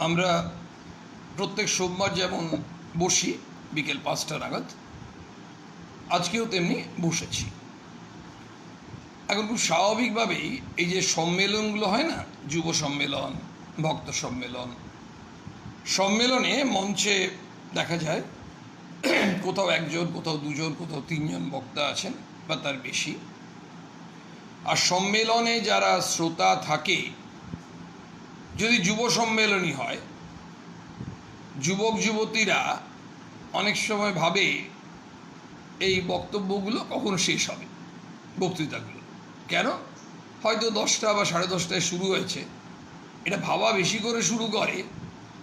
আমরা প্রত্যেক সোমবার যেমন বসি বিকেল 5টা নাগাদ, আজকেও তেমনি বসেছি। এখন খুব স্বাভাবিকভাবেই এই যে সম্মেলনগুলো হয় না, যুব সম্মেলন, ভক্ত সম্মেলন, সম্মেলনে মঞ্চে দেখা যায় কোথাও একজন, কোথাও দুজন, কোথাও তিনজন বক্তা আছেন বা তার বেশি। আর সম্মেলনে যারা শ্রোতা থাকে, যদি যুব সম্মেলনই হয়, যুবক যুবতীরা অনেক সময় ভাবে এই বক্তব্যগুলো কখন শেষ হবে, বক্তৃতাগুলো কেন হয়তো 10টা বা 10:30টায় শুরু হয়েছে, এটা ভাবা বেশি করে শুরু করে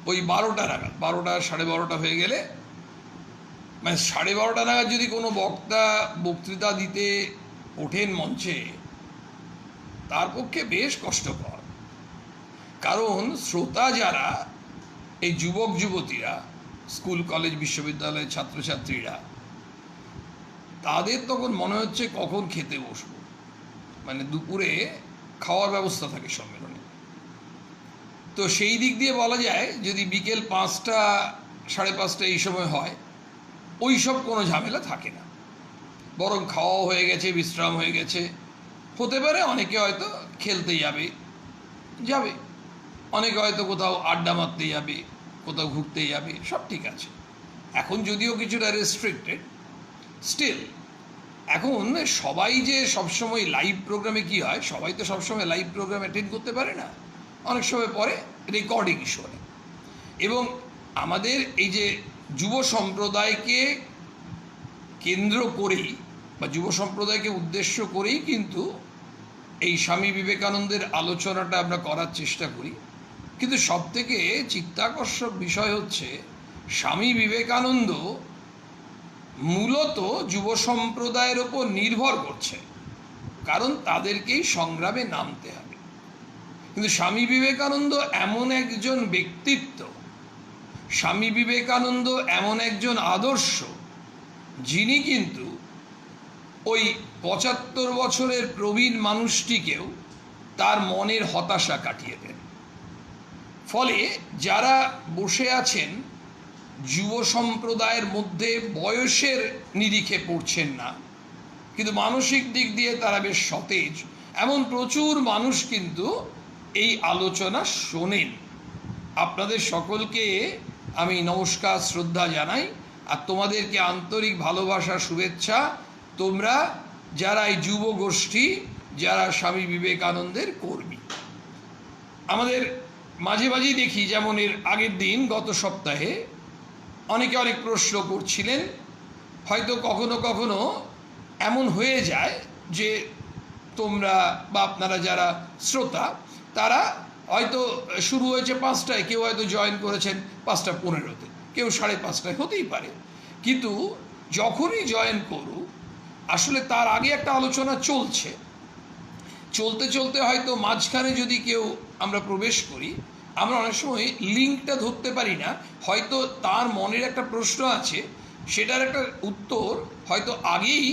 ওই 12টা নাগাদ। 12টা 12:30 হয়ে গেলে, মানে 12:30 নাগাদ যদি কোনো বক্তা বক্তৃতা দিতে ওঠেন মঞ্চে, তার পক্ষে বেশ কষ্টকর। কারণ শ্রোতা যারা এই যুবক যুবতীরা, স্কুল কলেজ বিশ্ববিদ্যালয়ের ছাত্রছাত্রীরা, তাদের তখন মনে হচ্ছে কখন খেতে বসবো, মানে দুপুরে খাওয়ার ব্যবস্থা থাকে সম্মেলনে। তো সেই দিক দিয়ে বলা যায় যদি বিকেল 5টা 5:30 এই সময় হয়, ওই সব কোনো ঝামেলা থাকে না, বরং খাওয়া হয়ে গেছে, বিশ্রাম হয়ে গেছে। হতে পারে অনেকে হয়তো খেলতে যাবে, অনেকে হয়তো কোথাও আড্ডা মারতে যাবে, কোথাও ঘুরতে যাবে, সব ঠিক আছে। এখন যদিও কিছুটা রেস্ট্রিক্টেড, স্টিল এখন সবাই যে সবসময় লাইভ প্রোগ্রামে কি হয়, সবাই তো সবসময় লাইভ প্রোগ্রাম অ্যাটেন্ড করতে পারে না, অনেক সময় পরে রেকর্ডিং শোনে। এবং আমাদের এই যে যুব সম্প্রদায়কে কেন্দ্র করেই বা যুব সম্প্রদায়কে উদ্দেশ্য করেই কিন্তু এই স্বামী বিবেকানন্দের আলোচনাটা আমরা করার চেষ্টা করি। কিন্তু সবথেকে চিত্তাকর্ষক বিষয় হচ্ছে স্বামী বিবেকানন্দ মূলত যুব সম্প্রদায়ের ওপর নির্ভর করছে, কারণ তাদেরকেই সংগ্রামে নামতে হবে। কিন্তু স্বামী বিবেকানন্দ এমন একজন ব্যক্তিত্ব, স্বামী বিবেকানন্দ এমন একজন আদর্শ, যিনি কিন্তু ওই 75 বছরের প্রবীণ মানুষটিকেও তার মনের হতাশা কাটিয়ে দেন। ফলে যারা বসে আছেন যুব সম্প্রদায়ের মধ্যে বয়সের নিরিখে পড়ছেন না, কিন্তু মানসিক দিক দিয়ে তারা বেশ সতেজ, এমন প্রচুর মানুষ কিন্তু এই আলোচনা শোনেন। আপনাদের সকলকে আমি নমস্কার, শ্রদ্ধা জানাই, আর তোমাদেরকে আন্তরিক ভালোবাসা, শুভেচ্ছা। তোমরা যারা এই যুব গোষ্ঠী, যারা স্বামী বিবেকানন্দের কর্মী, আমাদের মাঝে মাঝেই দেখি, যেমন এর আগের দিন গত সপ্তাহে অনেকে অনেক প্রশ্ন করছিলেন। হয়তো কখনো কখনো এমন হয়ে যায় যে তোমরা বা আপনারা যারা শ্রোতা, তারা হয়তো শুরু হয়েছে 5টায়, কেউ হয়তো জয়েন করেছেন 5:15-তে, কেউ 5:30 হতেই পারে। কিন্তু যখনই জয়েন করুক, আসলে তার আগে একটা আলোচনা চলছে, চলতে চলতে হয়তো মাঝখানে যদি কেউ আমরা প্রবেশ করি, আমরা অনেক সময় লিঙ্কটা ধরতে পারি না। হয়তো তার মনের একটা প্রশ্ন আছে, সেটার একটা উত্তর হয়তো আগেই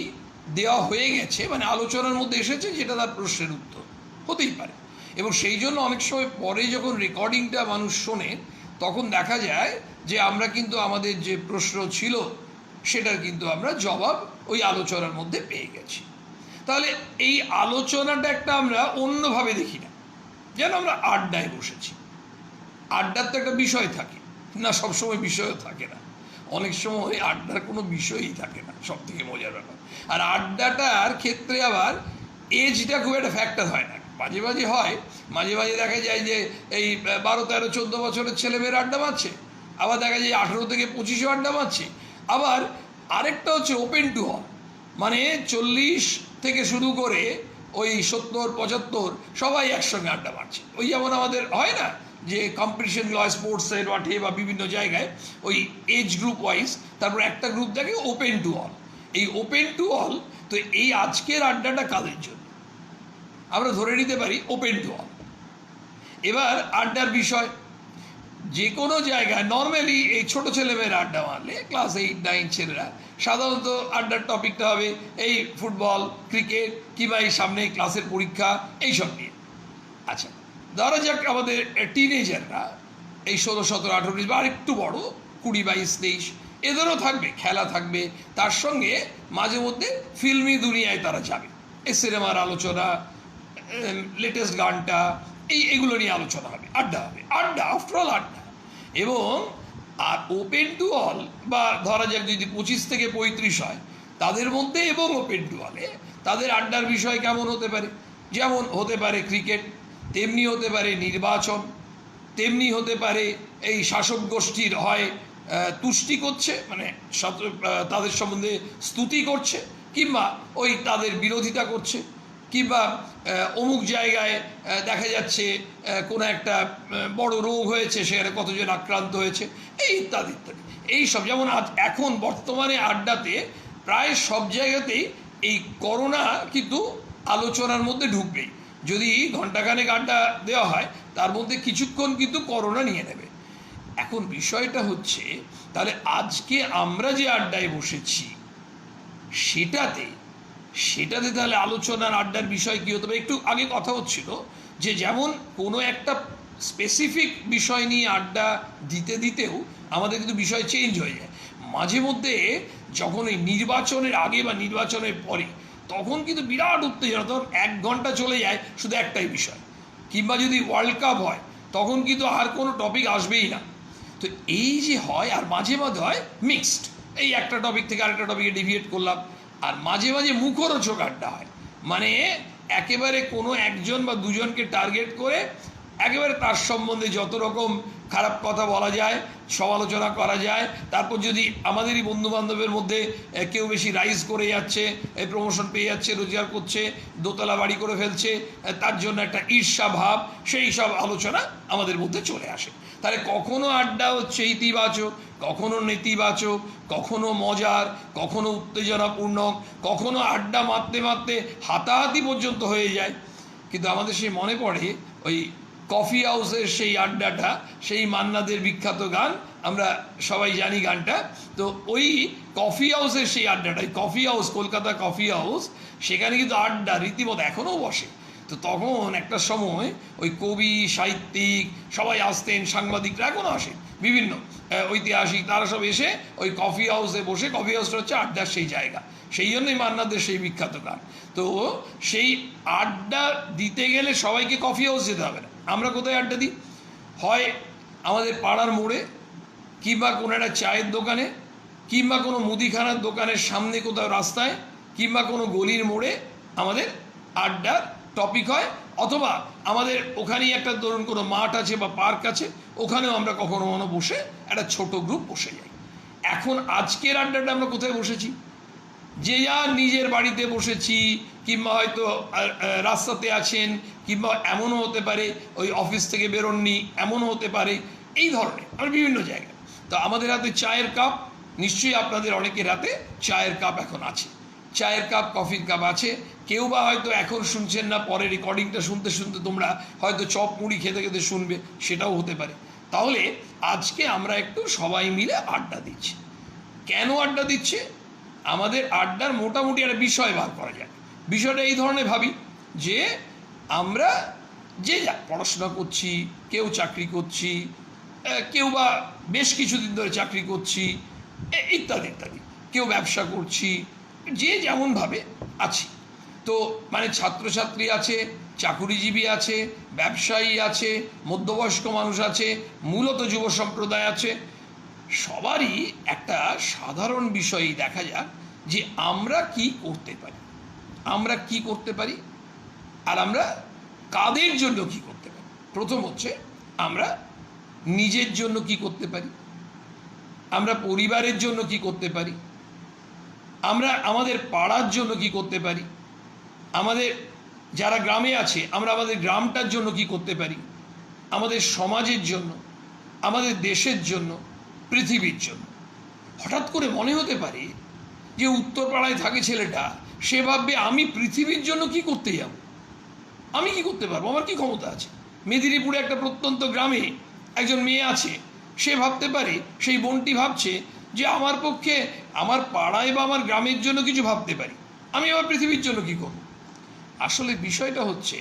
দেওয়া হয়ে গেছে, মানে আলোচনার মধ্যে এসেছে, যেটা তার প্রশ্নের উত্তর হতেই পারে। এবং সেই জন্য অনেক সময় পরে যখন রেকর্ডিংটা মানুষ শোনে, তখন দেখা যায় যে আমরা কিন্তু আমাদের যে প্রশ্ন ছিল সেটার কিন্তু আমরা জবাব ওই আলোচনার মধ্যে পেয়ে গেছি। তাহলে এই আলোচনাটা একটা আমরা অন্যভাবে দেখি না, যেন আমরা আড্ডায় বসেছি। আড্ডার তো একটা বিষয় থাকে না, সবসময় বিষয়ও থাকে না, অনেক সময় আড্ডার কোনো বিষয়ই থাকে না, সব থেকে মজার ব্যাপার। আর আড্ডাটার ক্ষেত্রে আবার এজটা খুব একটা ফ্যাক্টর হয় না, মাঝে মাঝে হয়, মাঝে মাঝে দেখা যায় যে এই 12, 13, 14 বছরের ছেলেমেয়েরা আড্ডা মারছে, আবার দেখা যায় 18 থেকে 25 আড্ডা মারছে। আবার আরেকটা হচ্ছে ওপেন টু অল, মানে 40 থেকে শুরু করে ওই 70, 75 সবাই একসঙ্গে আড্ডা মারছে। ওই যেমন আমাদের হয় না যে কম্পিটিশনগুলো হয় স্পোর্টসের মাঠে বা বিভিন্ন জায়গায়, ওই এজ গ্রুপ ওয়াইজ, তারপর একটা গ্রুপ থাকে ওপেন টু অল। এই ওপেন টু অল, তো এই আজকের আড্ডাটা কাদের জন্য আমরা ধরে নিতে পারি ওপেন টু অল। এবার আড্ডার বিষয় যে কোনো জায়গায় নর্মালি এই ছোটো ছেলেমেয়েরা আড্ডা মারলে, ক্লাস 8, 9 ছেলেরা, সাধারণত আড্ডার টপিকটা হবে এই ফুটবল, ক্রিকেট, কিংবা এই সামনে ক্লাসের পরীক্ষা, এইসব নিয়ে। আচ্ছা, ধরা যাক আমাদের টিনেজাররা এই 16, 17, 18, 19 বা আরেকটু বড় 20, 22, 23 এদেরও থাকবে, খেলা থাকবে, তার সঙ্গে মাঝে মধ্যে ফিল্মি দুনিয়ায় তারা যাবে, এই সিনেমার আলোচনা, লেটেস্ট গানটা, এগুলো নিয়ে আলোচনা হবে, আড্ডা হবে, আড্ডা আফটার অল আড্ডা। এবং আর ওপেন টু অল, বা ধরা যাক যদি 25 থেকে 35 হয় তাদের মধ্যে, এবং ওপেন টু অলে তাদের আড্ডার বিষয় কেমন হতে পারে, যেমন হতে পারে ক্রিকেট, তেমনি হতে পারে নির্বাচন, তেমনি হতে পারে এই শাসক গোষ্ঠীর হয় তুষ্টি করছে, মানে তাদের সম্বন্ধে স্তুতি করছে, কিংবা ওই তাদের বিরোধিতা করছে, কিংবা অমুক জায়গায় দেখা যাচ্ছে কোনো একটা বড় রোগ হয়েছে, সেখানে কতজন আক্রান্ত হয়েছে, এই ইত্যাদি ইত্যাদি। এই সব, যেমন এখন বর্তমানে আড্ডাতে প্রায় সব জায়গাতেই এই করোনা কিন্তু আলোচনার মধ্যে ঢুকবেই। যদি ঘণ্টাখানেক আড্ডা দেওয়া হয় তার মধ্যে কিছুক্ষণ কিন্তু করোনা নিয়ে নেবে। এখন বিষয়টা হচ্ছে, তাহলে আজকে আমরা যে আড্ডায় বসেছি সেটাতে তাহলে আলোচনার আড্ডার বিষয় কী হতে পারে? একটু আগে কথা হচ্ছিল যে যেমন কোনো একটা স্পেসিফিক বিষয় নিয়ে আড্ডা দিতে দিতেও আমাদের কিন্তু বিষয় চেঞ্জ হয়ে যায় মাঝে মধ্যে। যখন এই নির্বাচনের আগে বা নির্বাচনের পরে, তখন কিন্তু বিরাট উত্তেজনা, তখন 1 ঘন্টা চলে যায় শুধু একটাই বিষয়। কিংবা যদি ওয়ার্ল্ড কাপ হয় তখন কিন্তু আর কোনো টপিক আসবেই না। তো এই যে হয়, আর মাঝে মাঝে হয় মিক্সড, এই একটা টপিক থেকে আরেকটা টপিকে ডিভিয়েট করলাম, আর মাঝে মাঝে মুখরোচক আড্ডা হয়, মানে একেবারে কোনো একজন বা দুজনকে টার্গেট করে একেবারে তার সম্বন্ধে যত রকম খারাপ কথা বলা যায়, সমালোচনা করা যায়। তারপর যদি আমাদেরই বন্ধুবান্ধবের মধ্যে কেউ বেশি রাইজ করে যাচ্ছে, প্রমোশন পেয়ে যাচ্ছে, রোজগার করছে, দোতলা বাড়ি করে ফেলছে, তার জন্য একটা ঈর্ষা ভাব, সেই সব আলোচনা আমাদের মধ্যে চলে আসে। তাহলে কখনো আড্ডা হচ্ছে ইতিবাচক, কখনো নেতিবাচক, কখনো মজার, কখনো উত্তেজনাপূর্ণ, কখনো আড্ডা মারতে মারতে হাতাহাতি পর্যন্ত হয়ে যায়। কিন্তু আমাদের সেই মনে পড়ে ওই কফি হাউসের সেই আড্ডাটা, সেই মান্নাদের বিখ্যাত গান, আমরা সবাই জানি গানটা। তো ওই কফি হাউসের সেই আড্ডাটা, coffee house, Kolkata coffee house, সেখানে কিন্তু আড্ডা রীতিমতো এখনও বসে। তো তখন একটা সময় ওই কবি, সাহিত্যিক সবাই আসতেন, সাংবাদিকরা এখনও আসে, বিভিন্ন ঐতিহাসিক, তারা সব এসে ওই কফি হাউসে বসে, কফি হাউসটা হচ্ছে আড্ডার সেই জায়গা, সেই জন্যই মান্নাদের সেই বিখ্যাত গান। তো সেই আড্ডা দিতে গেলে সবাইকে কফি হাউস যেতে হবে না। আমরা কোথায় আড্ডা দিই? হয় আমাদের পাড়ার মোড়ে, কিংবা কোনো একটা চায়ের দোকানে, কিংবা কোনো মুদিখানার দোকানের সামনে কোথাও রাস্তায়, কিংবা কোনো গলির মোড়ে আমাদের আড্ডার টপিক হয়। অথবা আমাদের ওখানেই একটা ধরুন কোনো মাঠ আছে বা পার্ক আছে, ওখানেও আমরা কখনো কখনো বসে একটা ছোট গ্রুপ বসে যাই। এখন আজকের আড্ডাটা আমরা কোথায় বসেছি? যে যার নিজের বাড়িতে বসেছি, কিংবা হয়তো রাস্তাতে আছেন, কিংবা এমনও হতে পারে ওই অফিস থেকে বেরোননি, এমনও হতে পারে, এই ধরনের আমরা বিভিন্ন জায়গায়। তো আমাদের হাতে চায়ের কাপ, নিশ্চয়ই আপনাদের অনেকের হাতে চায়ের কাপ এখন আছে, চায়ের কাপ, কফির কাপ আছে। কেউ বা হয়তো এখন শুনছেন না, পরে রেকর্ডিংটা শুনতে শুনতে তোমরা হয়তো চপ মুড়ি খেতে খেতে শুনবে, সেটাও হতে পারে। তাহলে আজকে আমরা একটু সবাই মিলে আড্ডা দিচ্ছি। কেন আড্ডা দিচ্ছে? আমাদের আড্ডার মোটামুটি একটা বিষয় বার করা যায়। বিষয়টা এই ধরনের ভাবি যে আমরা যে যা পড়াশোনা করছি, কেউ চাকরি করছি, কেউ বা বেশ কিছুদিন ধরে চাকরি করছি, ইত্যাদি ইত্যাদি, কেউ ব্যবসা করছি, যে যেমনভাবে আছি। তো মানে ছাত্রছাত্রী আছে, চাকুরিজীবী আছে, ব্যবসায়ী আছে, মধ্যবয়স্ক মানুষ আছে, মূলত যুব সম্প্রদায় আছে। সবারই একটা সাধারণ বিষয়ই দেখা যাক যে আমরা কি করতে পারি, আমরা কি করতে পারি, আর আমরা কাদের জন্য কি করতে পারি। প্রথম হচ্ছে আমরা নিজের জন্য কি করতে পারি, আমরা পরিবারের জন্য কি করতে পারি, আমরা আমাদের পাড়ার জন্য কি করতে পারি, আমাদের যারা গ্রামে আছে আমরা আমাদের গ্রামটার জন্য কি করতে পারি, আমাদের সমাজের জন্য, আমাদের দেশের জন্য, পৃথিবীর জন্য। হঠাৎ করে মনে হতে পারে যে উত্তরপাড়ায় থাকে ছেলেটা, সে ভাববে আমি পৃথিবীর জন্য কি করতে যাব, আমি কি করতে পারবো, আমার কি ক্ষমতা আছে। মেদিনীপুরে একটা প্রত্যন্ত গ্রামে একজন মেয়ে আছে, সে ভাবতে পারে, সেই বোনটি ভাবছে যে আমার পক্ষে আমার পাড়ায় বা আমার গ্রামের জন্য কিছু ভাবতে পারি, আমি আবার পৃথিবীর জন্য কি করব। আসলে বিষয়টা হচ্ছে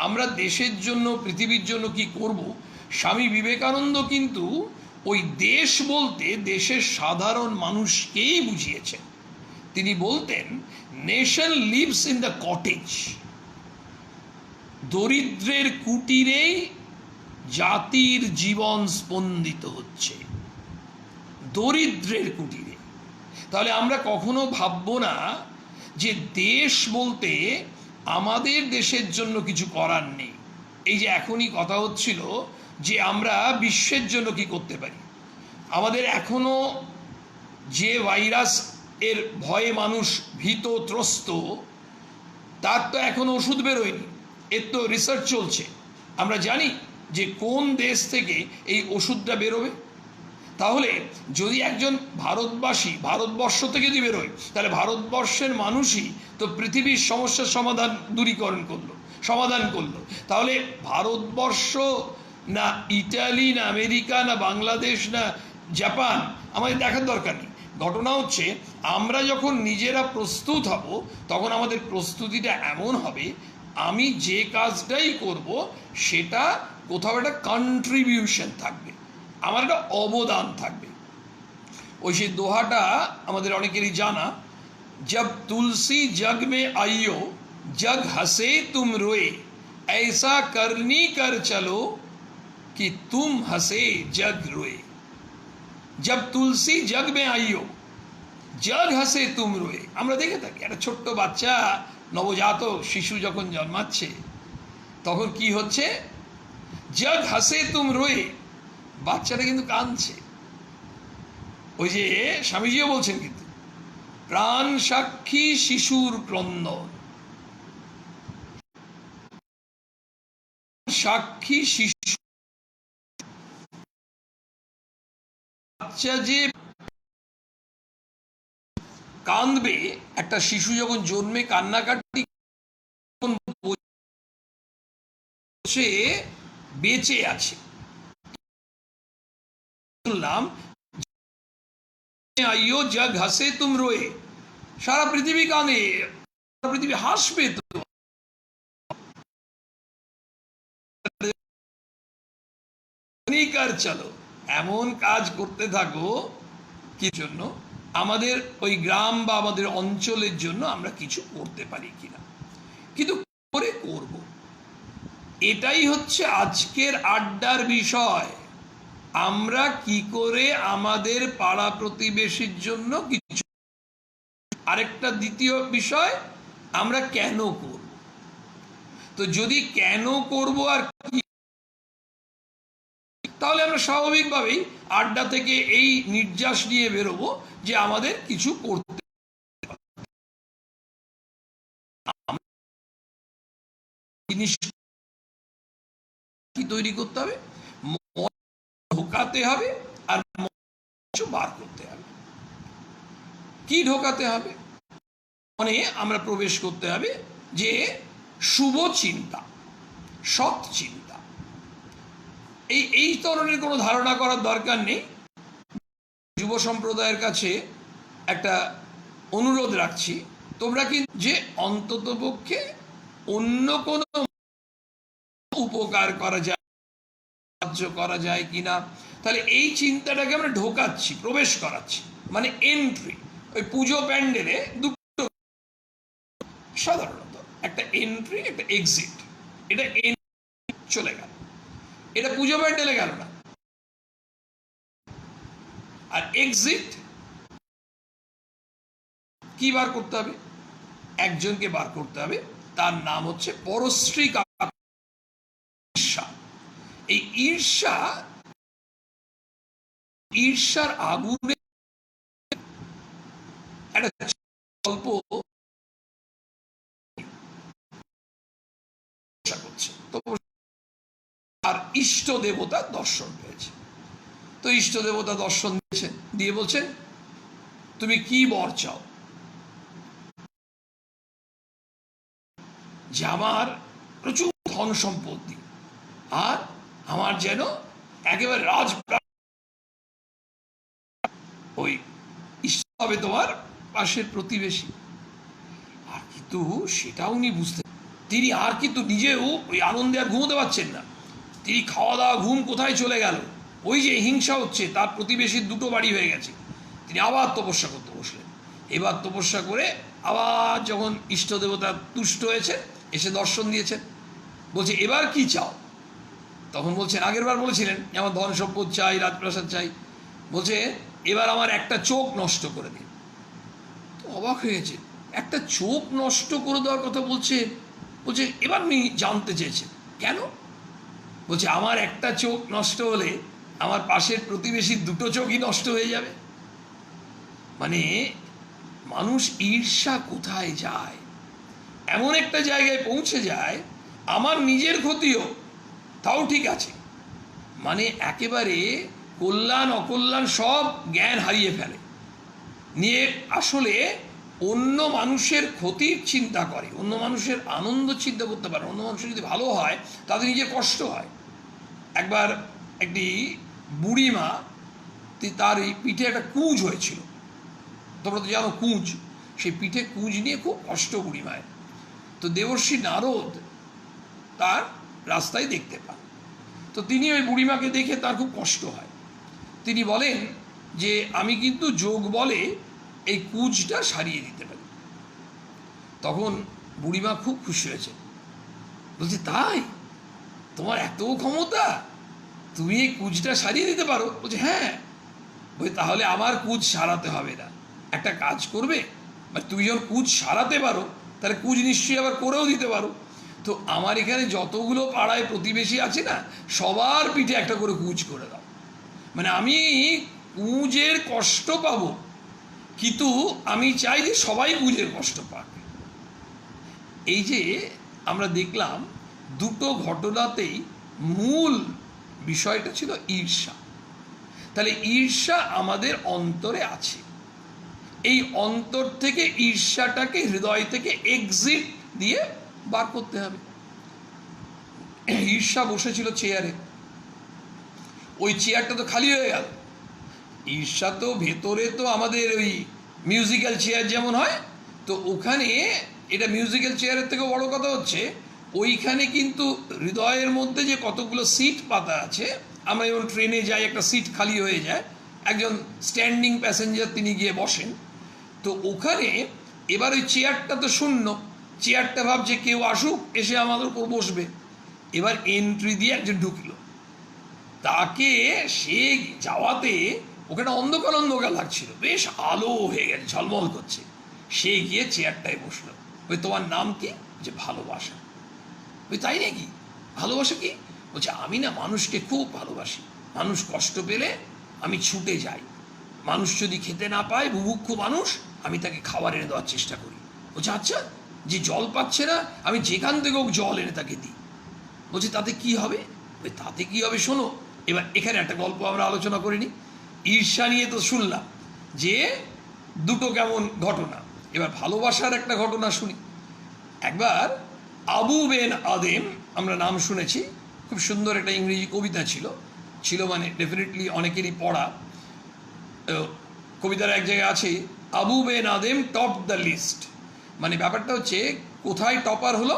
আমরা দেশের জন্য, পৃথিবীর জন্য কি করব, স্বামী বিবেকানন্দ কিন্তু ওই দেশ বলতে দেশের সাধারণ মানুষকেই বুঝিয়েছেন। তিনি বলতেন, nation lives in the cottage. দরিদ্রের কুটিরেই জাতির জীবন স্পন্দিত হচ্ছে, দরিদ্রের কুটিরে। তাহলে আমরা কখনো ভাববো না যে দেশ বলতে আমাদের দেশের জন্য কিছু করার নেই। এই যে এখনই কথা হচ্ছিল যে আমরা বিশ্বের জন্য কি করতে পারি, আমাদের এখনো যে ভাইরাস এর ভয়ে মানুষ ভীত ত্রস্ত, তার তো এখনো ওষুধ বেরোয়নি, এর তো রিসার্চ চলছে। আমরা জানি যে কোন দেশ থেকে এই ওষুধটা বেরোবে। তাহলে যদি একজন ভারতবাসী ভারতবর্ষ থেকে যদি বেরোয়, তাহলে ভারতবর্ষের মানুষই তো পৃথিবীর সমস্যার সমাধান করলো। তাহলে ভারতবর্ষ না ইটালি না আমেরিকা না বাংলাদেশ না জাপান আমাদের দেখার দরকার নেই। ঘটনা হচ্ছে আমরা যখন নিজেরা প্রস্তুত হব, তখন আমাদের প্রস্তুতিটা এমন হবে, আমি যে কাজটাই করব সেটা কোথাও একটা কন্ট্রিবিউশন থাকবে, আমার একটা অবদান থাকবে। ওই সেই দোহাটা আমাদের অনেকেরই জানা, জব তুলসী জগ মে আইयो जग हंसे तुम रोए, ऐसा करनी कर चलो कि तुम हंसे जग रोए। जब तुलसी जग में आइयो जग हंसे तुम रोए। আমরা দেখে থাকি একটা ছোট্ট বাচ্চা, নবজাতক শিশু যখন জন্মাচ্ছে, তখন কি হচ্ছে, জগ হাসে তুম রোয়ে, বাচ্চাটা কিন্তু কাঁদছে। ওই যে স্বামীজিও বলছেন কিন্তু, প্রাণ সাক্ষী শিশুর ক্রন্দন, সাক্ষী শিশু। বাচ্চা যে কাঁদবে, একটা শিশু যখন জন্মে কান্নাকাটি, সে বেঁচে আছে। শুনলাম আইও জগ হাসে তুম রোয়ে, সারা পৃথিবী কাঁদে, সারা পৃথিবী হাসবে। তো চলো এমন কাজ করতে থাকো কি জন্য, আমাদের ওই গ্রাম বা আমাদের অঞ্চলের জন্য আমরা কিছু করতে পারি কিনা, কিন্তু করে করব। এটাই হচ্ছে আজকের আড্ডার বিষয়। আমরা কি করে আমাদের পাড়া প্রতিবেশীর জন্য কিছু। আরেকটা দ্বিতীয় বিষয়, আমরা কেন করব। তো যদি কেন করব আর কি, তাহলে আমরা স্বাভাবিকভাবেই আড্ডা থেকে এই নির্যাস নিয়ে বেরোবো যে আমাদের কিছু করতে, জিনিস কি তৈরি করতে হবে, ঢোকাতে হবে আর কিছু বার করতে হবে। কি ঢোকাতে হবে, মানে আমরা প্রবেশ করতে হবে যে শুভ চিন্তা, সৎ চিন্তা। এই ধরনের কোনো ধারণা করার দরকার নেই। যুব সম্প্রদায়ের কাছে একটা অনুরোধ রাখছি, তোমরা কিন্তু যে অন্ততপক্ষে অন্য কোনো উপকার করা যায়, সাহায্য করা যায় কিনা, তাহলে এই চিন্তাটাকে আমরা ঢোকাচ্ছি, প্রবেশ করাচ্ছি, মানে এন্ট্রি। ওই পুজো প্যান্ডেলে দুটো সাধারণত, একটা এন্ট্রি একটা এক্সিট। এটা চলে গেল, এটা পুজো প্যান্ডেলে গেল না। আর এক্সিট কি বার করতে হবে, একজনকে বার করতে হবে, তার নাম হচ্ছে পরশ্রী ঈর্ষা। এই ঈর্ষার আগুনে একটা গল্প করছে, আর ইষ্ট দেবতা দর্শন পেয়েছে। তো ইষ্ট দেবতা দর্শন দিয়েছেন, দিয়ে বলছেন, তুমি কি বর চাও। যে আমার প্রচুর ধন সম্পত্তি, আর আমার যেন একেবারে ওই ইষ্ট হবে তোমার পাশের প্রতিবেশী। আর কিন্তু সেটা উনি বুঝতে, তিনি আর কিন্তু নিজেও ওই আনন্দে আর ঘুমোতে পারছেন না। তিনি খাওয়া দাওয়া ঘুম কোথায় চলে গেল, ওই যে হিংসা হচ্ছে, তার প্রতিবেশীর 2টো বাড়ি হয়ে গেছে। তিনি আবার তপস্যা করতে বসলেন। এবার তপস্যা করে আবার যখন ইষ্ট দেবতা তুষ্ট হয়েছে, এসে দর্শন দিয়েছেন, বলছে এবার কি চাও? তখন বলছেন আগের বার বলেছিলেন আমার ধন সম্পদ চাই, রাজপ্রাসাদ চাই। বলছে এবার আমার একটা চোখ নষ্ট করে দিন। তো অবাক হয়ে গেছে, একটা চোখ নষ্ট করে দেওয়ার কথা বলছে। বলছে এবার উনি জানতে চেয়েছেন কেন? বলছে আমার একটা চোখ নষ্ট হলে আমার পাশের প্রতিবেশীর 2টো চোখই নষ্ট হয়ে যাবে। মানে মানুষ ঈর্ষা কোথায় যায়, এমন একটা জায়গায় পৌঁছে যায়, আমার নিজের ক্ষতিও তাও ঠিক আছে, মানে একেবারে কল্যাণ অকল্যাণ সব জ্ঞান হারিয়ে ফেলে, নিয়ে আসলে অন্য মানুষের ক্ষতির চিন্তা করে, অন্য মানুষের আনন্দ চিন্তা করতে পারে। অন্য মানুষের যদি ভালো হয় তাদের নিজের কষ্ট হয়। একবার একটি বুড়িমা, তার এই পিঠে একটা কুঁজ হয়েছিল, তোমরা তো জানো কুঁজ, সেই পিঠে কুঁজ নিয়ে খুব কষ্ট বুড়িমায়। তো দেবর্ষি নারদ তার রাস্তায় দেখতে পান। তো তিনি ওই বুড়িমাকে দেখে তার খুব কষ্ট হয়। তিনি বলেন যে আমি কিন্তু যোগ বলে এই কুঁজটা সারিয়ে দিতে পারি। তখন বুড়িমা খুব খুশি হয়েছে, বলছে তাই তোমার এত ক্ষমতা, তুমি এই কুঁজটা সারিয়ে দিতে পারো? বলছে হ্যাঁ। বলছে তাহলে আমার কুঁজ সারাতে হবে না, একটা কাজ করবে, মানে তুমি যখন কুঁজ সারাতে পারো তাহলে কুঁজ নিশ্চয়ই আবার করেও দিতে পারো। তো আমার এখানে যতগুলো পাড়ায় প্রতিবেশী আছে না, সবার পিঠে একটা করে কুঁজ করে দাও। মানে আমি কুঁজের কষ্ট পাবো, কিন্তু আমি চাই যে সবাই কুঁজের কষ্ট পাক। এই যে আমরা দেখলাম 2টো ঘটনাতেই মূল বিষয়টা ছিল ঈর্ষা। তাহলে ঈর্ষা আমাদের অন্তরে আছে, এই অন্তর থেকে ঈর্ষাটাকে হৃদয় থেকে এক্সিট দিয়ে বার করতে হবে। ঈর্ষা বসেছিল চেয়ারে, ওই চেয়ারটা তো খালি হয়ে গেল। ঈর্ষা তো ভেতরে তো আমাদের ওই মিউজিক্যাল চেয়ার যেমন হয়, তো ওখানে এটা মিউজিক্যাল চেয়ারের থেকেও বড় কথা হচ্ছে ওইখানে কিন্তু হৃদয়ের মধ্যে যে কতগুলো সিট পাতা আছে, আমরা যেমন ট্রেনে যাই একটা সিট খালি হয়ে যায়, একজন স্ট্যান্ডিং প্যাসেঞ্জার তিনি গিয়ে বসেন, তো ওখানে এবার ওই চেয়ারটা তো শূন্য, চেয়ারটা ভাবছে কেউ আসুক এসে আমাদের উপর বসবে। এবার এন্ট্রি দিয়ে একজন ঢুকলো, তাকে সে যাওয়াতে ওখানে অন্ধকার অন্ধকার লাগছিল, বেশ আলো হয়ে গেছে, ঝলমল করছে। সে গিয়ে চেয়ারটায় বসলো। ওই তোমার নাম কি? যে ভালোবাসা। ওই তাই নাকি? ভালোবাসা কি? বলছে আমি না মানুষকে খুব ভালোবাসি, মানুষ কষ্ট পেলে আমি ছুটে যাই, মানুষ যদি খেতে না পায়, বুভুক্ষ মানুষ, আমি তাকে খাবার এনে দেওয়ার চেষ্টা করি। বলছে আচ্ছা, যে জল পাচ্ছে না আমি যেখান থেকে হোক জল এনে তাকে দিই। বলছে তাতে কি হবে? ওই তাতে কি হবে শোনো। এবার এখানে একটা গল্প আমরা আলোচনা করিনি, ঈর্ষা নিয়ে তো শুনলাম যে 2টো কেমন ঘটনা, এবার ভালোবাসার একটা ঘটনা শুনি। একবার আবু বেন আদেম, আমরা নাম শুনেছি, খুব সুন্দর একটা ইংরেজি কবিতা ছিল মানে ডেফিনেটলি অনেকেরই পড়া। কবিতার এক জায়গায় আছে Abou Ben Adhem top the list, মানে ব্যাপারটা হচ্ছে কোথায় টপার হলো,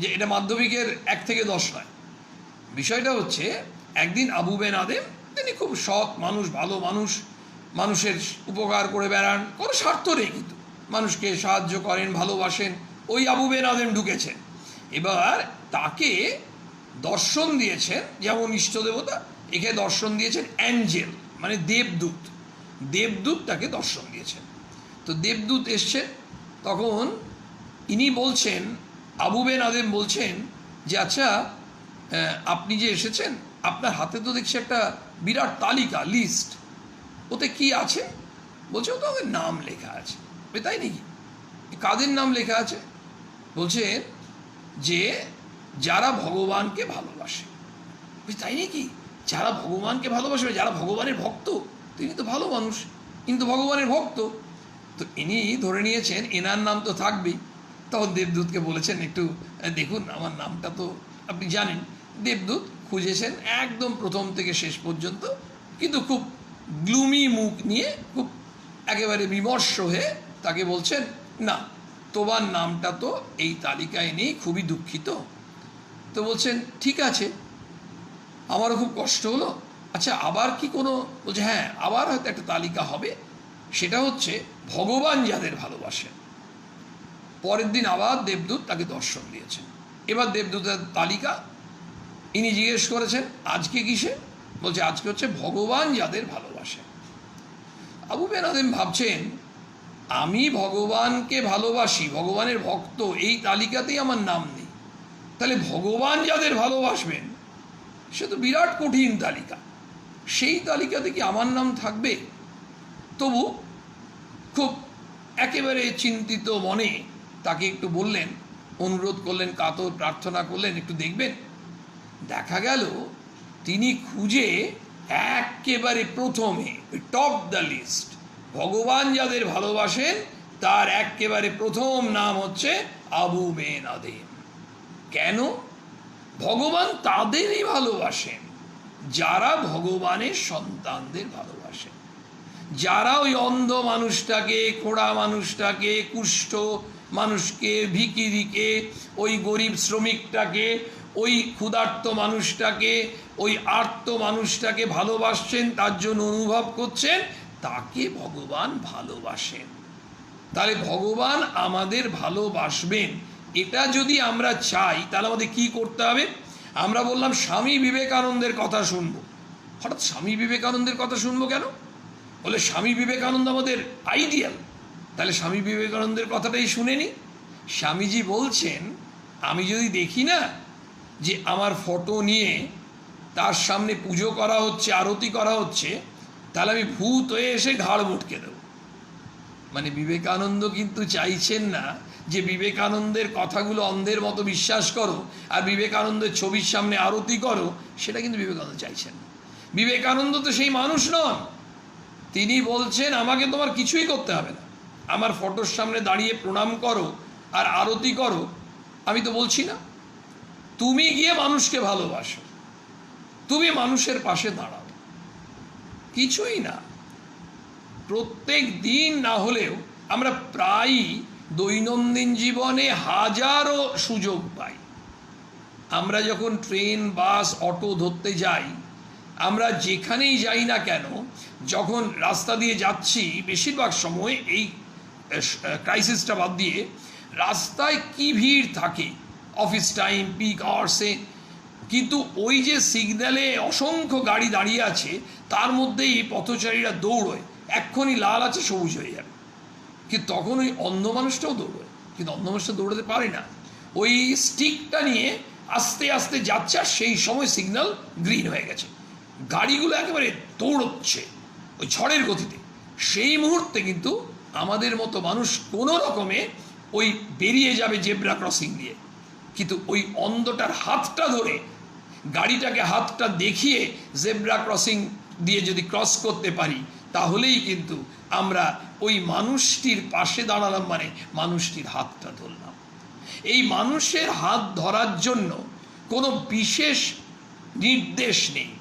যে এটা মাধ্যমিকের 1 থেকে 10 নয়, বিষয়টা হচ্ছে একদিন আবু বেন আদেম, তিনি খুব সৎ মানুষ, ভালো মানুষ, মানুষের উপকার করে বেড়ান, কোনো স্বার্থ নেই, কিন্তু মানুষকে সাহায্য করেন, ভালোবাসেন, ওই আবু বেন আদেম ঢুকেছেন। এবার তাকে দর্শন দিয়েছেন যেমন ইষ্টদেবতা, একে দর্শন দিয়েছেন অ্যাঞ্জেল, মানে দেবদূত, দেবদূত তাকে দর্শন দিয়েছেন। তো দেবদূত এসছেন, তখন ইনি বলছেন, আবু বেন আদেম বলছেন যে আচ্ছা আপনি যে এসেছেন, আপনার হাতে তো দেখছি একটা বিরাট তালিকা, লিস্ট, ওতে কি আছে? বলছে ওতে আমাদের নাম লেখা আছে। তাই নাকি? কাদের নাম লেখা আছে? বলছে যে যারা ভগবানকে ভালোবাসে। তাই নাকি? যারা ভগবানকে ভালোবাসে, যারা ভগবানের ভক্ত, তিনি তো ভালো মানুষ, কিন্তু ভগবানের ভক্ত, তো ইনি ধরে নিয়েছেন এনার নাম তো থাকবেই। তখন দেবদূতকে বলেছেন একটু দেখুন আমার নামটা তো আপনি জানেন। দেবদূত খুঁজেছেন একদম প্রথম থেকে শেষ পর্যন্ত, কিন্তু খুব গ্লুমি মুখ নিয়ে, খুব একেবারে বিমর্ষ হয়ে তাকে বলছেন না তোমার নামটা তো এই তালিকায় নেই, খুবই দুঃখিত। তো বলছেন ঠিক আছে, আমারও খুব কষ্ট হলো, আচ্ছা আবার কি কোনো, বলছে হ্যাঁ আবার হয়তো একটা তালিকা হবে, সেটা হচ্ছে ভগবান যাদের ভালোবাসেন। পরের দিন আবার দেবদূত তাকে দর্শন দিয়েছেন। এবার দেবদূতের তালিকা, ইনি জিজ্ঞেস করেছেন আজকে কিসে, বলছে আজকে হচ্ছে ভগবান যাদের ভালোবাসেন। আবু বেনাদেম ভাবছেন আমি ভগবানকে ভালোবাসি, ভগবানের ভক্ত, এই তালিকাতেই আমার নাম নেই, তাহলে ভগবান যাদের ভালোবাসবেন সে তো বিরাট কঠিন তালিকা, সেই তালিকাতে কি আমার নাম থাকবে? তবু খুব একেবারে চিন্তিত মনে তাকে একটু বললেন, অনুরোধ করলেন, কাতর প্রার্থনা করলেন একটু দেখবেন। দেখা গেল তিনি খুঁজে একেবারে প্রথমে, টপ দ্য লিস্ট, ভগবান যাদের ভালোবাসেন তার একেবারে প্রথম নাম হচ্ছে আবু বেনাদেম। কেন? ভগবান তাদেরই ভালোবাসেন যারা ভগবানের সন্তানদের ভালোবাসেন, যারা ওই অন্ধ মানুষটাকে, খোড়া মানুষটাকে, কুষ্ঠ মানুষকে, ভিখিরিকে, ওই গরিব শ্রমিকটাকে, ওই ক্ষুধার্ত মানুষটাকে, ওই আর্ত মানুষটাকে ভালোবাসছেন, তার জন্য অনুভব করছেন, তাকে ভগবান ভালোবাসেন। তাহলে ভগবান আমাদের ভালোবাসবেন এটা যদি আমরা চাই, তাহলে আমাদের কি করতে হবে? আমরা বললাম স্বামী বিবেকানন্দের কথা শুনবো। হঠাৎ স্বামী বিবেকানন্দের কথা শুনবো কেন? বলে স্বামী বিবেকানন্দ আমাদের আইডিয়াল, তাহলে স্বামী বিবেকানন্দের কথাটাই শুনে নি। স্বামীজি বলছেন আমি যদি দেখি না যে আমার ফটো নিয়ে তার সামনে পুজো করা হচ্ছে, আরতি করা হচ্ছে, তাহলে আমি ভূত হয়ে এসে ঘাড় মুটকে দেব। মানে বিবেকানন্দ কিন্তু চাইছেন না যে বিবেকানন্দের কথাগুলো অন্ধের মতো বিশ্বাস করো আর বিবেকানন্দের ছবির সামনে আরতি করো, সেটা কিন্তু বিবেকানন্দ চাইছেন না। বিবেকানন্দ তো সেই মানুষ নন। তিনি বলছেন আমাকে তোমার কিছুই করতে হবে না, আমার ফটোর সামনে দাঁড়িয়ে প্রণাম করো আর আরতি করো, আমি তো বলছি না। তুমি গিয়ে মানুষকে ভালোবাসো, তুমি মানুষের পাশে দাঁড়াও, কিছুই না। প্রত্যেক দিন না হলেও আমরা প্রায়ই দৈনন্দিন জীবনে হাজারো সুযোগ পাই। আমরা যখন ট্রেন, বাস, অটো ধরতে যাই, আমরা যেখানেই যাই না কেন, যখন রাস্তা দিয়ে যাচ্ছি, বেশিরভাগ সময় এই ক্রাইসিসটা বাদ দিয়ে রাস্তায় কি ভিড় থাকে, অফিস টাইম, পিক আওয়ার্সে, কিন্তু ওই যে সিগন্যালে অসংখ্য গাড়ি দাঁড়িয়ে আছে, তার মধ্যেই পথচারীরা দৌড়য়, এক্ষুনি লাল আছে সবুজ হয়ে যাবে, কিন্তু তখন ওই অন্ধ মানুষটাও দৌড়য়, কিন্তু অন্ধ মানুষটা দৌড়াতে পারে না, ওই স্টিকটা নিয়ে আস্তে আস্তে যাচ্ছে, আর সেই সময় সিগন্যাল গ্রিন হয়ে গেছে, গাড়িগুলো একেবারে দৌড়চ্ছে ওই ঝড়ের গতিতে। সেই মুহূর্তে কিন্তু আমাদের মতো মানুষ কোনো রকমে ওই বেরিয়ে যাবে জেব্রা ক্রসিং দিয়ে, কিন্তু ওই অন্ধটার হাতটা ধরে, গাড়িটাকে হাতটা দেখিয়ে জেব্রা ক্রসিং দিয়ে যদি ক্রস করতে পারি, তাহলেই কিন্তু আমরা ওই মানুষটির পাশে দাঁড়ালাম, মানে মানুষটির হাতটা ধরলাম। এই মানুষের হাত ধরার জন্য কোনো বিশেষ নির্দেশ নেই।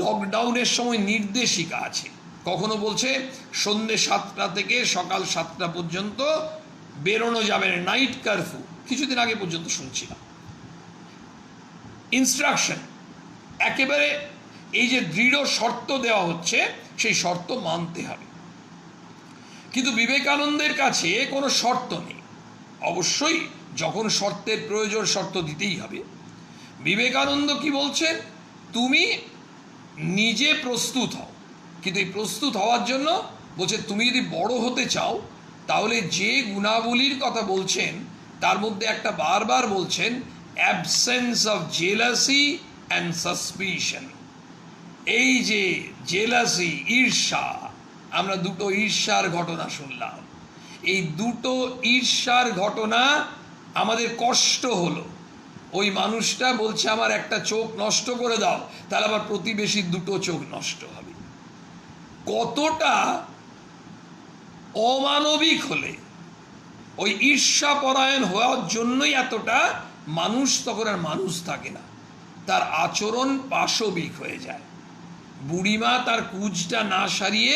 লকডাউনের সময় নির্দেশিকা আছে, কখনো বলছে সন্ধ্যে 7টা থেকে সকাল 7টা পর্যন্ত বেরোনো যাবে না, নাইট কারফিউ, কিছুদিন আগে পর্যন্ত শুনছিলাম। ইনস্ট্রাকশন একেবারে, এই যে দৃঢ় শর্ত দেওয়া হচ্ছে, সেই শর্ত মানতে হবে। কিন্তু বিবেকানন্দের কাছে কোনো শর্ত নেই। অবশ্যই যখন শর্তের প্রয়োজন, শর্ত দিতেই হবে। বিবেকানন্দ কি বলছেন? তুমি নিজে প্রস্তুত হও, কিন্তু এই প্রস্তুত হওয়ার জন্য বলছে তুমি যদি বড় হতে চাও, তাহলে যে গুণাবলীর কথা বলছেন তার মধ্যে একটা বারবার বলছেন, absence of jealousy and suspicion. এই যে জেলাসি, ঈর্ষা, আমরা দুটো ঈর্ষার ঘটনা শুনলাম, এই দুটো ঈর্ষার ঘটনা আমাদের কষ্ট হলো। ওই মানুষটা বলছে আমার একটা চোখ নষ্ট করে দাও, তাহলে আবার প্রতিবেশীর দুটো চোখ নষ্ট হবে। কতটা অমানবিক হলে, ওই ঈর্ষাপরায়ণ হওয়ার জন্যই এতটা মানুষ তখন আর মানুষ থাকে না, তার আচরণ পাশবিক হয়ে যায়। বুড়িমা তার কুঁজটা না সারিয়ে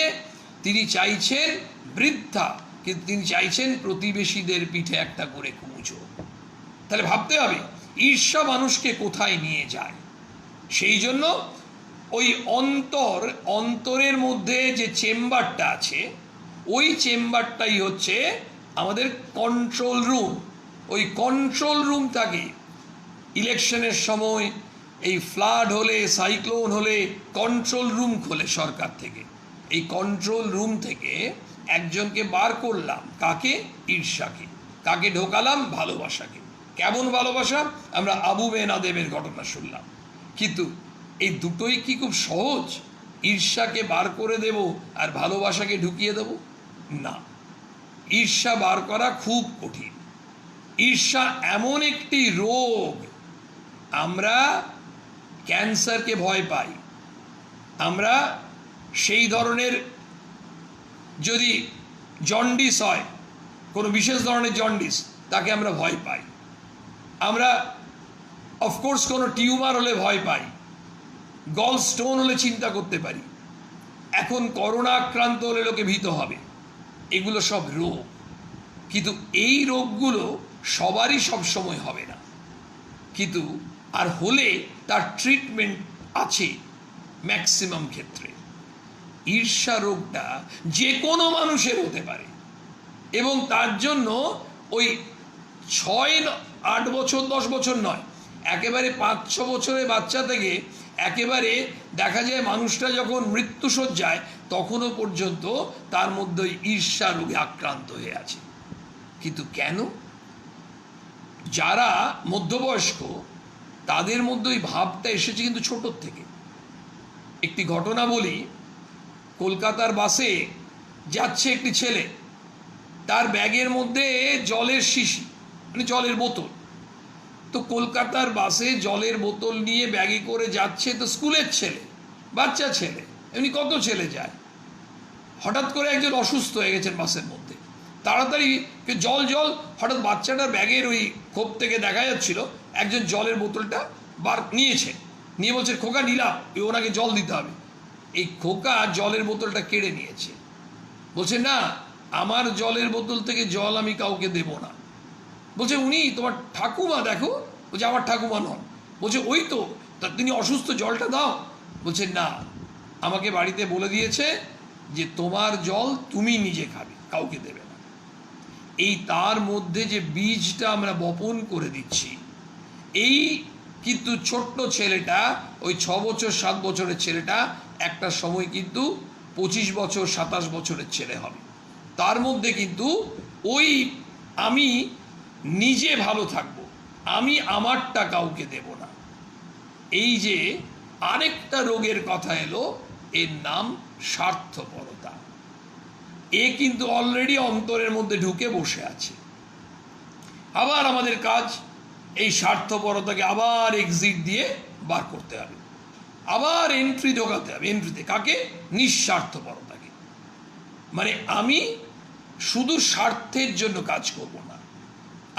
তিনি চাইছেন বৃদ্ধা কিন্তু তিনি চাইছেন প্রতিবেশীদের পিঠে একটা করে কুঁচো। তাহলে ভাবতে হবে ঈর্ষা মানুষকে কোথায় নিয়ে যায়। সেই জন্য ওই অন্তরের মধ্যে যে চেম্বারটা আছে, ওই চেম্বারটাই হচ্ছে আমাদের কন্ট্রোল রুম। ওই কন্ট্রোল রুমটাকে ইলেকশনের সময় এই ফ্লাড হলে, সাইক্লোন হলে কন্ট্রোল রুম খোলে সরকার থেকে। এই কন্ট্রোল রুম থেকে একজনকে বার করলাম, কাকে? ঈর্ষাকে। কাকে ঢোকালাম? ভালোবাসাকে। কেমন ভালোবাসা? আমরা আবু বেনাদেমের ঘটনা শুনলাম। কিন্তু এই দুটোই কি খুব সহজ? ঈর্ষাকে বার করে দেব আর ভালোবাসাকে ঢুকিয়ে দেব? না, ঈর্ষা বার করা খুব কঠিন। ঈর্ষা এমন একটি রোগ, আমরা ক্যান্সারকে ভয় পাই, আমরা সেই ধরনের যদি জন্ডিস হয়, কোনো বিশেষ ধরনের জন্ডিস, তাকে আমরা ভয় পাই। আমরা অফকোর্স কোনো টিউমার হলে ভয় পাই, গল স্টোন হলে চিন্তা করতে পারি, এখন করোনা আক্রান্ত হলে লোকে ভীত হবে। এগুলো সব রোগ, কিন্তু এই রোগগুলো সবারই সবসময় হবে না, কিন্তু আর হলে তার ট্রিটমেন্ট আছে ম্যাক্সিমাম ক্ষেত্রে। ঈর্ষা রোগটা যে কোনো মানুষের হতে পারে, এবং তার জন্য ওই 6-8 বছর 10 বছর নয়, একেবারে 5-6 বছরের বাচ্চা থেকে একেবারে দেখা যায় মানুষটা যখন মৃত্যুশয্যায়, তখনও পর্যন্ত তার মধ্যে ঈর্ষা রোগে আক্রান্ত হয়ে আছে। কিন্তু কেন? যারা মধ্যবয়স্ক তাদের মধ্যে ওই ভাবটা এসেছে কিন্তু ছোটোর থেকে। একটি ঘটনা বলি, কলকাতার বাসে যাচ্ছে একটি ছেলে, তার ব্যাগের মধ্যে জলের শিশি, মানে জলের বোতল। তো কলকাতার বাসে জলের বোতল নিয়ে ব্যাগে করে যাচ্ছে, তো স্কুলের ছেলে, বাচ্চা ছেলে, এমনি কত ছেলে যায়। হঠাৎ করে একজন অসুস্থ হয়ে গেছেন বাসের মধ্যে, তাড়াতাড়ি জল জল, হঠাৎ বাচ্চাটার ব্যাগের ওই খোপ থেকে দেখা যাচ্ছিল একজন জলের বোতলটা বার নিয়েছে, নিয়ে বলছে খোকা নিলাম, ওনাকে জল দিতে হবে। এই খোকা জলের বোতলটা কেড়ে নিয়েছে, বলছে না, আমার জলের বোতল থেকে জল আমি কাউকে দেব না। বলছে উনি তোমার ঠাকুমা, দেখো। বলছে আমার ঠাকুমা নন। বলছে ওই তো, তা তিনি অসুস্থ, জলটা দাও। বলছে না, আমাকে বাড়িতে বলে দিয়েছে যে তোমার জল তুমি নিজে খাবে, কাউকে দেবে না। এই তার মধ্যে যে বীজটা আমরা বপন করে দিচ্ছি, এই কিন্তু ছোট্ট ছেলেটা, ওই 6 বছর 7 বছরের ছেলেটা একটা সময় কিন্তু 25 বছর 27 বছরের ছেলে হবে। তার মধ্যে কিন্তু ওই আমি নিজে ভালো থাকবো, আমি আমারটা কাউকে দেব না, এই যে আরেকটা রোগের কথা এলো, এর নাম স্বার্থপরতা। এ কিন্তু অলরেডি অন্তরের মধ্যে ঢুকে বসে আছে। আবার আমাদের কাজ এই স্বার্থপরতাকে আবার এক্সিট দিয়ে বার করতে হবে, আবার এন্ট্রি ঢোকাতে হবে। এন্ট্রিতে কাকে? নিঃস্বার্থপরতাকে। মানে আমি শুধু স্বার্থের জন্য কাজ করব না,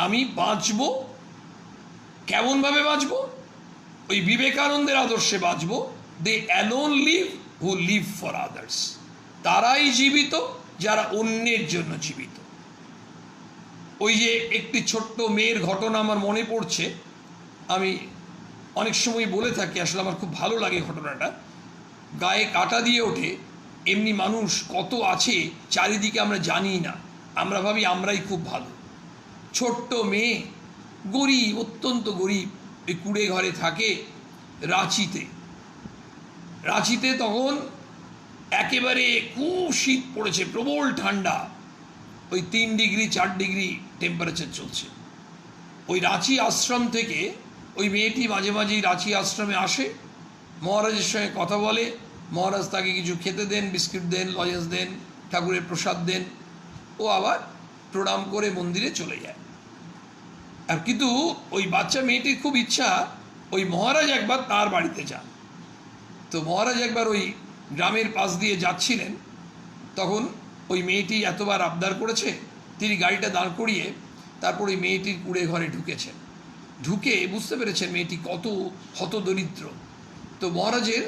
আমি বাঁচব। কেমনভাবে বাঁচব? ওই বিবেকানন্দের আদর্শে বাঁচব। They alone live who live for others. তারাই জীবিত যারা অন্যের জন্য জীবিত। ওই যে একটি ছোট্ট মেয়ের ঘটনা আমার মনে পড়ছে, আমি অনেক সময় বলে থাকি, আসলে আমার খুব ভালো লাগে ঘটনাটা। গায়ে কাটা দিয়ে ওঠে, এমনি মানুষ কত আছে চারিদিকে আমরা জানি না, আমরা ভাবি আমরাই খুব ভালো। ছোট্ট মেয়ে, গরিব, অত্যন্ত গরিব, ওই কুড়ে ঘরে থাকে রাঁচিতে। তখন একেবারে খুব শীত পড়েছে, প্রবল ঠান্ডা, ওই 3 ডিগ্রি 4 ডিগ্রি টেম্পারেচার চলছে। ওই রাঁচি আশ্রম থেকে ওই মেয়েটি মাঝে মাঝেই রাঁচি আশ্রমে আসে, মহারাজের সঙ্গে কথা বলে, মহারাজ তাকে কিছু খেতে দেন, বিস্কিট দেন, লজেন্স দেন, ঠাকুরের প্রসাদ দেন, ও আবার প্রণাম করে মন্দিরে চলে যায়। আর কিন্তু ওই বাচ্চা মেয়েটির খুব ইচ্ছা ওই মহারাজ একবার তার বাড়িতে যান। তো মহারাজ একবার ওই গ্রামের পাশ দিয়ে যাচ্ছিলেন, তখন ওই মেয়েটি এতবার আবদার করেছে, তিনি গাড়িটা দাঁড় করিয়ে তারপর ওই মেয়েটির কুড়ে ঘরে ঢুকেছেন। ঢুকে বুঝতে পেরেছেন মেয়েটি কত হতদরিদ্র। তো মহারাজের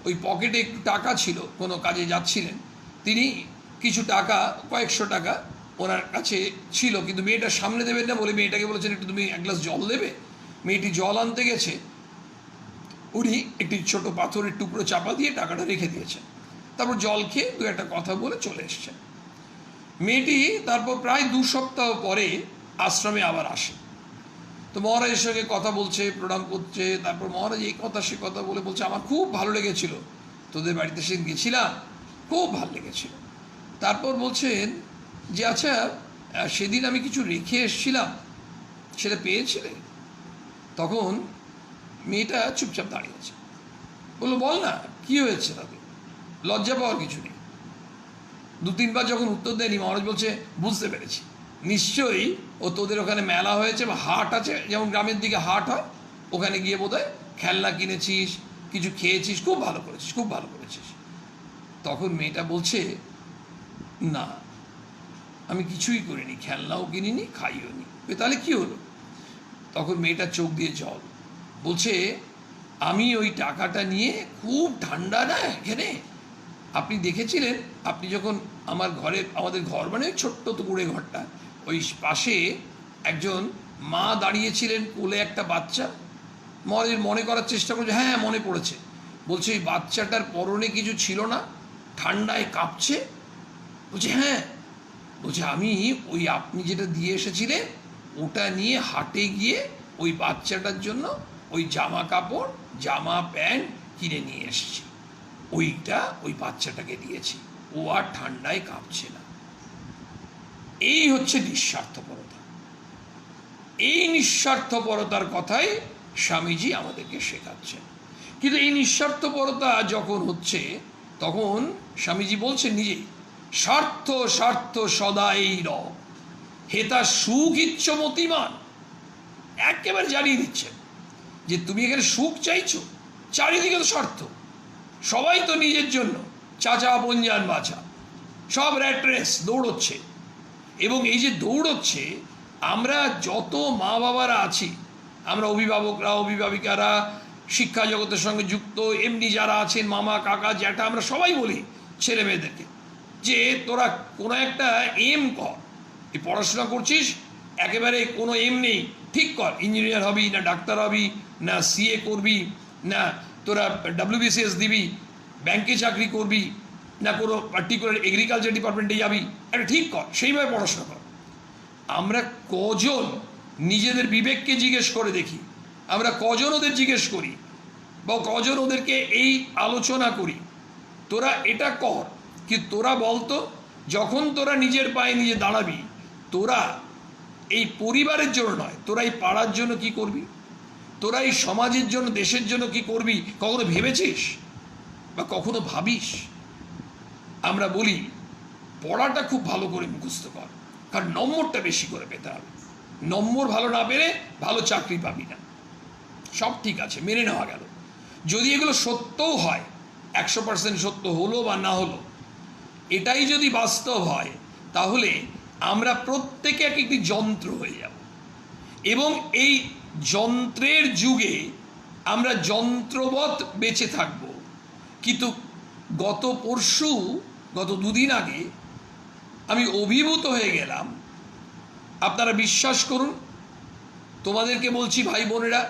ওই পকেটে একটু টাকা ছিল, কোনো কাজে যাচ্ছিলেন, তিনি কিছু টাকা, কয়েকশো টাকা ওনার কাছে ছিল, কিন্তু মেয়েটার সামনে দেবেন না বলে মেয়েটাকে বলেছেন একটু তুমি এক গ্লাস জল দেবে। মেয়েটি জল আনতে গেছে, উনি একটি ছোট পাথরের টুকরো চাপা দিয়ে টাকাটা রেখে দিয়েছেন। তারপর জল খেয়ে দু একটা কথা বলে চলে এসছেন। মেয়েটি তারপর প্রায় 2 সপ্তাহ পরে আশ্রমে আবার আসে। তো মহারাজের সঙ্গে কথা বলছে, প্রণাম করছে। তারপর মহারাজ এই কথা সে কথা বলে বলছে আমার খুব ভালো লেগেছিল, তোদের বাড়িতে সেদিন গেছিলাম, খুব ভালো লেগেছিল। তারপর বলছেন যে আচ্ছা সেদিন আমি কিছু রেখে এসেছিলাম, সেটা পেয়েছিলে? তখন মেয়েটা চুপচাপ দাঁড়িয়ে আছে। বললো বল না কী হয়েছে, তাদের লজ্জা পাওয়ার কিছু নেই। 2-3 বার যখন উত্তর দেয়নি, মহারাজ বলছে বুঝতে পেরেছি, নিশ্চয়ই ও তোদের ওখানে মেলা হয়েছে বা হাট আছে, যেমন গ্রামের দিকে হাট হয়, ওখানে গিয়ে বোধহয় খেলনা কিনেছিস, কিছু খেয়েছিস, খুব ভালো করেছিস, খুব ভালো করেছিস। তখন মেয়েটা বলছে না, আমি কিছুই করিনি, খেলনাও কিনিনি, খাইও নি। তাহলে কি হলো? তখন মেয়েটার চোখ দিয়ে জল, বলছে আমি ওই টাকাটা নিয়ে, খুব ঠান্ডা না এখানে, আপনি দেখেছিলেন আপনি যখন আমার ঘরে, আমাদের ঘর মানে ওই ছোট্ট টুকুরে ঘরটা, ওই পাশে একজন মা দাঁড়িয়েছিলেন, কোলে একটা বাচ্চা। মনে করার চেষ্টা করছে, হ্যাঁ মনে পড়েছে। বলছে ওই বাচ্চাটার পরনে কিছু ছিল না, ঠান্ডায় কাঁপছে। বলছে হ্যাঁ। বলছে আমি ওই আপনি যেটা দিয়ে এসেছিলেন ওটা নিয়ে হাটে গিয়ে ওই বাচ্চাটার জন্য ওই জামা কাপড়, জামা প্যান্ট কিনে নিয়ে এসেছি, ওইটা ওই বাচ্চাটাকে দিয়েছি, ও আর ঠান্ডায় কাঁপছে না। এই হচ্ছে নিঃস্বার্থপরতা। এই নিঃস্বার্থপরতার কথাই স্বামীজি আমাদেরকে শেখাচ্ছেন। কিন্তু এই নিঃস্বার্থপরতা যখন হচ্ছে, তখন স্বামীজি বলছেন নিজেই, স্বার্থ স্বার্থ সদাই র হেতা সুখ ইচ্ছ মতিমান। একেবারে জানিয়ে দিচ্ছেন যে তুমি এখানে সুখ চাইছো, চারিদিকে তো স্বার্থ, সবাই তো নিজের জন্য, চাচা পঞ্জান বাছা, সব র্যাট রেস দৌড়চ্ছে। এবং এই যে দৌড়চ্ছে, আমরা যত মা বাবারা আছি, আমরা অভিভাবকরা, অভিভাবিকারা, শিক্ষা জগতের সঙ্গে যুক্ত এমনি যারা আছেন, মামা কাকা জ্যাঠা, আমরা সবাই বলি ছেলে মেয়েদেরকে যে তোরা কোনো একটা এম কর। এই পড়াশোনা করছিস, একেবারে কোনো এম নেই, ঠিক কর, ইঞ্জিনিয়ার হবি না ডাক্তার হবি না সিএ করবি না তোরা WBCS দিবি, ব্যাংকে চাকরি করবি না কোনো পার্টিকুলার এগ্রিকালচার ডিপার্টমেন্টে যাবি, একটা ঠিক কর, সেইভাবে পড়াশোনা কর। আমরা কজন নিজেদের বিবেককে জিজ্ঞেস করে দেখি, আমরা কজন ওদের জিজ্ঞেস করি বা কজন ওদেরকে এই আলোচনা করি তোরা এটা কর। কি তোরা বলতো, যখন তোরা নিজের পায়ে নিজে দাঁড়াবি, তোরা এই পরিবারের জন্য নয়, তোরা এই পাড়ার জন্য কি করবি, তোরা এই সমাজের জন্য, দেশের জন্য কি করবি, কখনো ভেবেছিস বা কখনো ভাবিস? আমরা বলি পড়াটা খুব ভালো করে মুখস্থ কর, কারণ নম্বরটা বেশি করে পেতে হবে, নম্বর ভালো না পেলে ভালো চাকরি পাবি না। সব ঠিক আছে, মেনে নেওয়া গেল। যদি এগুলো সত্যও হয়, 100% সত্য হলো বা না হলো, এটাই যদি বাস্তব হয়, তাহলে আমরা প্রত্যেকে এক একটি যন্ত্র হয়ে যাব এবং এই যন্ত্রের যুগে আমরা যন্ত্রবৎ বেঁচে থাকব। কিন্তু গত 2 দিন আগে আমি অভিভূত হয়ে গেলাম। আপনারা বিশ্বাস করুন, তোমাদেরকে বলছি ভাই বোনেরা,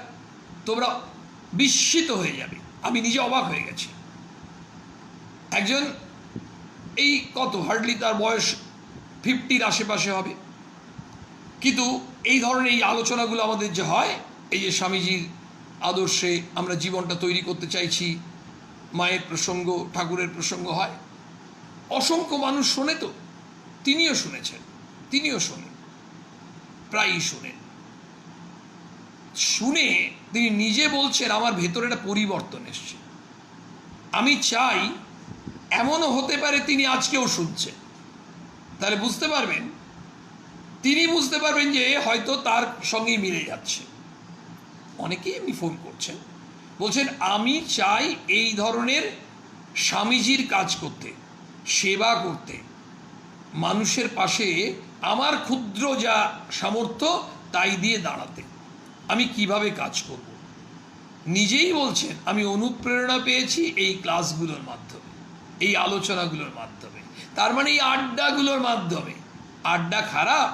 তোমরা বিস্মিত হয়ে যাবে, আমি নিজে অবাক হয়ে গেছি। একজন এই হার্ডলি তার বয়স 50-র আশেপাশে হবে, কিন্তু এই ধরনের এই আলোচনাগুলো আমাদের যে হয়, এই যে স্বামীজির আদর্শে আমরা জীবনটা তৈরি করতে চাইছি, মায়ের প্রসঙ্গ, ঠাকুরের প্রসঙ্গ হয়, অসংখ্য মানুষ শোনে। তো তিনিও শুনেছেন, তিনিও শোনেন, প্রায়ই শোনেন। শুনে তিনি নিজে বলছেন আমার ভেতরে একটা পরিবর্তন এসছে। আমি চাই এমনও হতে পারে তিনি আজকেও শুনছেন, তাহলে বুঝতে পারবেন, তিনি বুঝতে পারবেন যে হয়তো তার সঙ্গেই মিলে যাচ্ছে। অনেকেই এমনি ফোন করছেন, বলছেন আমি চাই এই ধরনের স্বামীজির কাজ করতে, সেবা করতে, মানুষের পাশে আমার ক্ষুদ্র যা সামর্থ্য তাই দিয়ে দাঁড়াতে। আমি কিভাবে কাজ করব? নিজেই বলছেন আমি অনুপ্রেরণা পেয়েছি এই ক্লাসগুলোর মাধ্যমে, এই আলোচনাগুলোর মাধ্যমে, তার মানে এই আড্ডাগুলোর মাধ্যমে। আড্ডা খারাপ?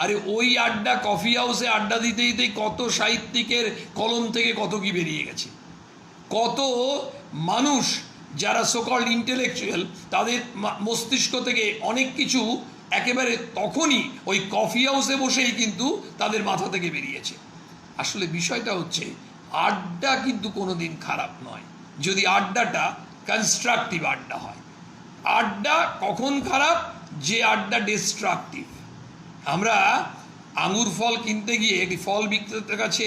আরে ওই আড্ডা, কফি হাউসে আড্ডা দিতে দিতেই কত সাহিত্যিকের কলম থেকে কত কি বেরিয়ে গেছে, কত মানুষ যারা সোকল্ড ইন্টেলেকচুয়াল তাদের মস্তিষ্ক থেকে অনেক কিছু একেবারে তখনই ওই কফি হাউসে বসেই কিন্তু তাদের মাথা থেকে বেরিয়েছে। আসলে বিষয়টা হচ্ছে আড্ডা কিন্তু কোনোদিন খারাপ নয়, যদি আড্ডাটা কনস্ট্রাকটিভ আড্ডা হয়। আড্ডা কখন খারাপ? যে আড্ডা ডিস্ট্রাকটিভ। আমরা আঙুর ফল কিনতে গিয়ে একটি ফল বিক্রেতার কাছে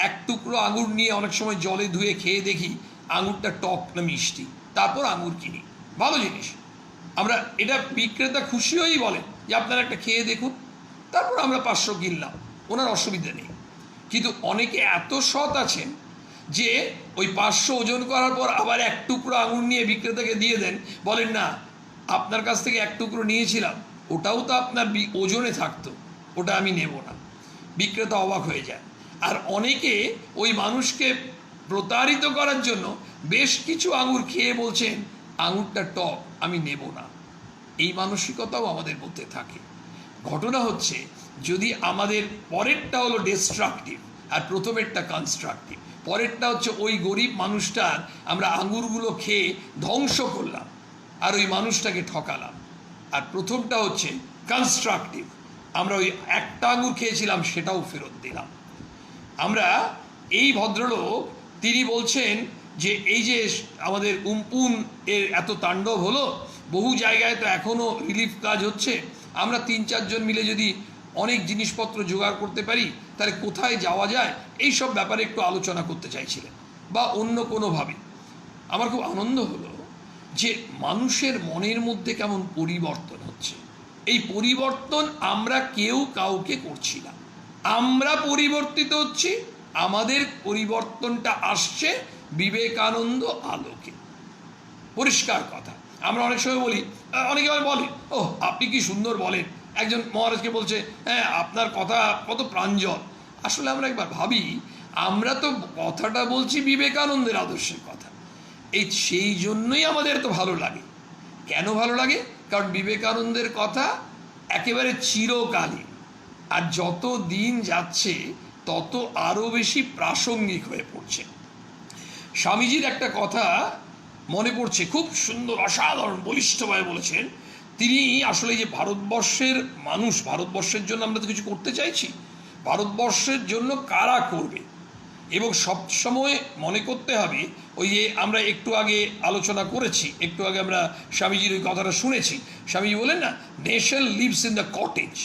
এক টুকরো আঙুর নিয়ে অনেক সময় জলে ধুয়ে খেয়ে দেখি আঙুরটা টক না মিষ্টি, তারপর আঙুর কিনি, ভালো জিনিস। আমরা এটা বিক্রেতা খুশি হয়েই বলেন যে আপনারা একটা খেয়ে দেখুন, তারপর আমরা 500 কিনলাম, ওনার অসুবিধা নেই। কিন্তু অনেকে এত সৎ আছেন যে ওই 500 ওজন করার পর আবার এক টুকরো আঙুর নিয়ে বিক্রেতাকে দিয়ে দেন, বলেন না আপনার কাছ থেকে এক টুকরো নিয়েছিলাম, ওটাও তো আপনার ওজনে থাকতো, ওটা আমি নেব না। বিক্রেতা অবাক হয়ে যায়। আর অনেকে ওই মানুষকে প্রতারিত করার জন্য বেশ কিছু আঙুর খেয়ে বলছেন আঙুরটা টক, আমি নেব না। এই মানসিকতাও আমাদের মধ্যে থাকে। ঘটনা হচ্ছে যদি আমাদের পরেরটা হলো ডিস্ট্রাকটিভ আর প্রথমেরটা কনস্ট্রাকটিভ। পরেরটা হচ্ছে ওই গরিব মানুষটার আমরা আঙুরগুলো খেয়ে ধ্বংস করলাম আর ওই মানুষটাকে ঠকালাম। আর প্রথমটা হচ্ছে কনস্ট্রাকটিভ, আমরা ওই একটা আঙুর খেয়েছিলাম সেটাও ফেরত দিলাম। আমরা এই ভদ্রলোক তিনি বলছেন যে এই যে আমাদের উম্পুন এর এত তাণ্ডব হলো, বহু জায়গায় তো এখনও রিলিফ কাজ হচ্ছে, আমরা 3-4 জন মিলে যদি অনেক জিনিসপত্র জোগাড় করতে পারি তাহলে কোথায় যাওয়া যায় এই সব ব্যাপারে একটু আলোচনা করতে চাইছিলেন, বা অন্য কোনোভাবে। আমার খুব আনন্দ হলো যে মানুষের মনের মধ্যে কেমন পরিবর্তন হচ্ছে। এই পরিবর্তন আমরা কেউ কাউকে করছি না, আমরা পরিবর্তিত হচ্ছি। আমাদের পরিবর্তনটা আসছে বিবেকানন্দ আলোকে, পরিষ্কার কথা। আমরা অনেক সময় বলি, অনেকে বলে ও আপনি কি সুন্দর বলেন, একজন মহারাজকে বলছে হ্যাঁ আপনার কথা কত প্রাঞ্জল। আসলে আমরা একবার ভাবি, আমরা তো কথাটা বলছি বিবেকানন্দের আদর্শের কথা, সেই জন্যই আমাদের তো ভালো লাগে। কেন ভালো লাগে? কারণ বিবেকানন্দের কথা একেবারে চিরকালীন, আর যত দিন যাচ্ছে তত আরও বেশি প্রাসঙ্গিক হয়ে পড়ছে। স্বামীজির একটা কথা মনে পড়ছে, খুব সুন্দর, অসাধারণ, বলিষ্ঠভাবে বলেছেন। তিনি আসলে যে ভারতবর্ষের মানুষ, ভারতবর্ষের জন্য আমরা তো কিছু করতে চাইছি, ভারতবর্ষের জন্য কারা করবে, এবং সবসময় মনে করতে হবে ওই যে আমরা একটু আগে আলোচনা করেছি, একটু আগে আমরা স্বামীজির ওই কথাটা শুনেছি। স্বামীজি বলেন না, nation lives in the cottage.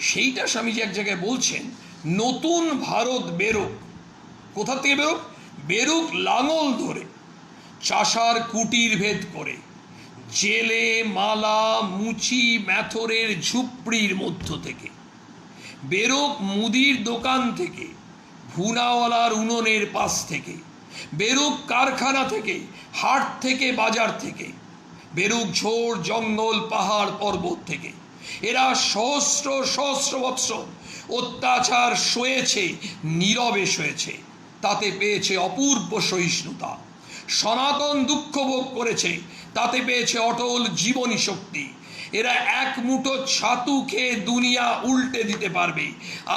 সেইটা স্বামীজি এক জায়গায় বলছেন, নতুন ভারত বেরোক। কোথা থেকে বেরোক? বেরুক লাঙল ধরে, চাষার কুটির ভেদ করে, জেলে মালা মুচি ম্যাথরের ঝুপড়ির মধ্য থেকে, বেরোক মুদির দোকান থেকে, ভুনাওয়ালার উনুনের পাশ থেকে, বেরুক কারখানা থেকে, হাট থেকে, বাজার থেকে, বেরুক ঝোড় জঙ্গল পাহাড় পর্বত থেকে। এরা সহস্র সহস্র বৎসর অত্যাচার সয়েছে, নীরবে সয়েছে, তাতে পেয়েছে অপূর্ব সহিষ্ণুতা। সনাতন দুঃখ ভোগ করেছে, তাতে পেয়েছে অটল জীবনী শক্তি। এরা এক মুঠো ছাতু খেয়ে দুনিয়া উল্টে দিতে পারবে,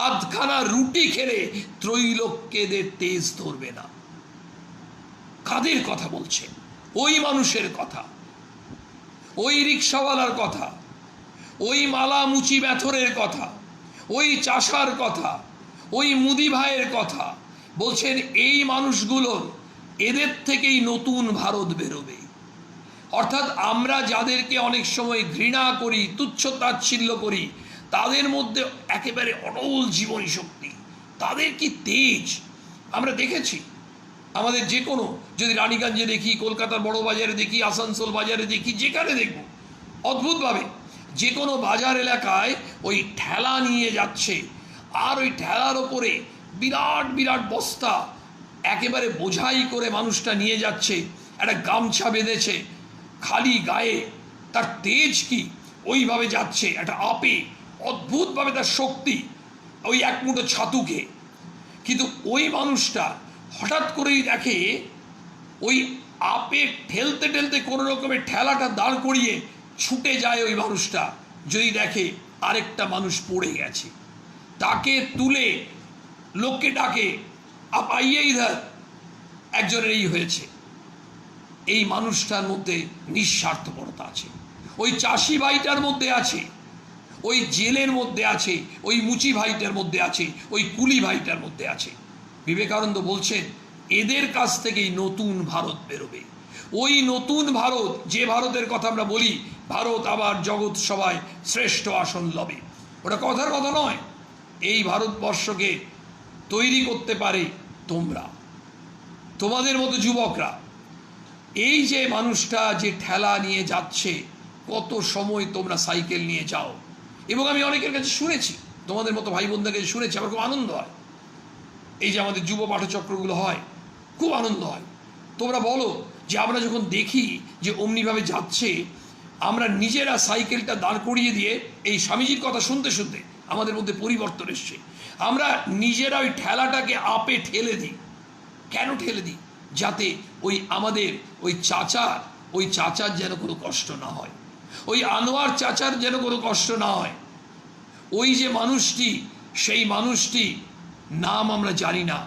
আধখানা রুটি খেলে ত্রৈলোক্যদের তেজ ধরবে না। কাদের কথা বলছে? ওই মানুষের কথা, ওই রিক্সাওয়ালার কথা, ওই মালা মুচি ব্যাথরের কথা, ওই চাষার কথা, ওই মুদি ভাইয়ের কথা বলছেন। এই মানুষগুলো, এদের থেকেই নতুন ভারত বেরোবে। অর্থাৎ আমরা যাদেরকে অনেক সময় ঘৃণা করি, তুচ্ছ তাচ্ছিল্য করি, তাদের মধ্যে একেবারে অটল জীবনী শক্তি, তাদের কি তেজ! আমরা দেখেছি আমাদের যে কোনো, যদি রানীগঞ্জে দেখি, কলকাতার বড় বাজারে দেখি, আসানসোল বাজারে দেখি, যেখানে দেখব অদ্ভুতভাবে যে কোনো বাজার এলাকায় ওই ঠেলা নিয়ে যাচ্ছে, আর ওই ঠেলার ওপরে বিরাট বিরাট বস্তা একেবারে বোঝাই করে মানুষটা নিয়ে যাচ্ছে, একটা গামছা বেঁধেছে খালি গায়ে, তার তেজ কি! ওইভাবে যাচ্ছে একটা আপে, অদ্ভুতভাবে তার শক্তি, ওই এক মুঠো ছাতু খেয়ে। কিন্তু ওই মানুষটা হঠাৎ করেই দেখে ওই আপে ঠেলতে ঠেলতে কোনো রকমের ঠেলাটা দাঁড় করিয়ে ছুটে যায় ওই মানুষটা, যদি দেখে আরেকটা মানুষ পড়ে গেছে, তাকে তুলে লোককে ডাকে, আপ আইয়ে ইধার, একজনের এই হয়েছে, এই মানুষটার মধ্যে নিঃস্বার্থপরতা আছে, ওই চাষি ভাইটার মধ্যে আছে, ওই জেলের মধ্যে আছে, ওই মুচি ভাইটার মধ্যে আছে, ওই কুলি ভাইটার মধ্যে আছে। বিবেকানন্দ বলছেন এদের কাছ থেকেই নতুন ভারত বেরোবে। ওই নতুন ভারত, যে ভারতের কথা আমরা বলি ভারত আবার জগৎ সভায় শ্রেষ্ঠ আসন লবে, ওটা কথার কথা নয়। এই ভারতবর্ষকে তৈরি করতে পারে তোমরা, তোমাদের মতো যুবকরা। এই যে মানুষটা যে ঠেলা নিয়ে যাচ্ছে, কত সময় তোমরা সাইকেল নিয়ে যাও, এবং আমি অনেকের কাছে শুনেছি, তোমাদের মতো ভাই বোনদের কাছে শুনেছি, আমার খুব আনন্দ হয়। এই যে আমাদের যুব পাঠচক্রগুলো হয়, খুব আনন্দ হয়। তোমরা বলো যে আমরা যখন দেখি যে অমনিভাবে যাচ্ছে, আমরা নিজেরা সাইকেলটা দাঁড় করিয়ে দিয়ে এই স্বামীজির কথা শুনতে শুনতে আমাদের মধ্যে পরিবর্তন এসছে। আমরা নিজেরা ওই ঠেলাটাকে আপে ঠেলে দিই। কেন ঠেলে দিই? যাতে ওই আমাদের ওই চাচার যেন কোনো কষ্ট না হয়, ওই আনোয়ার চাচার যেন কোনো কষ্ট না হয়। ওই যে মানুষটি, সেই মানুষটি নাম আমরা জানি না,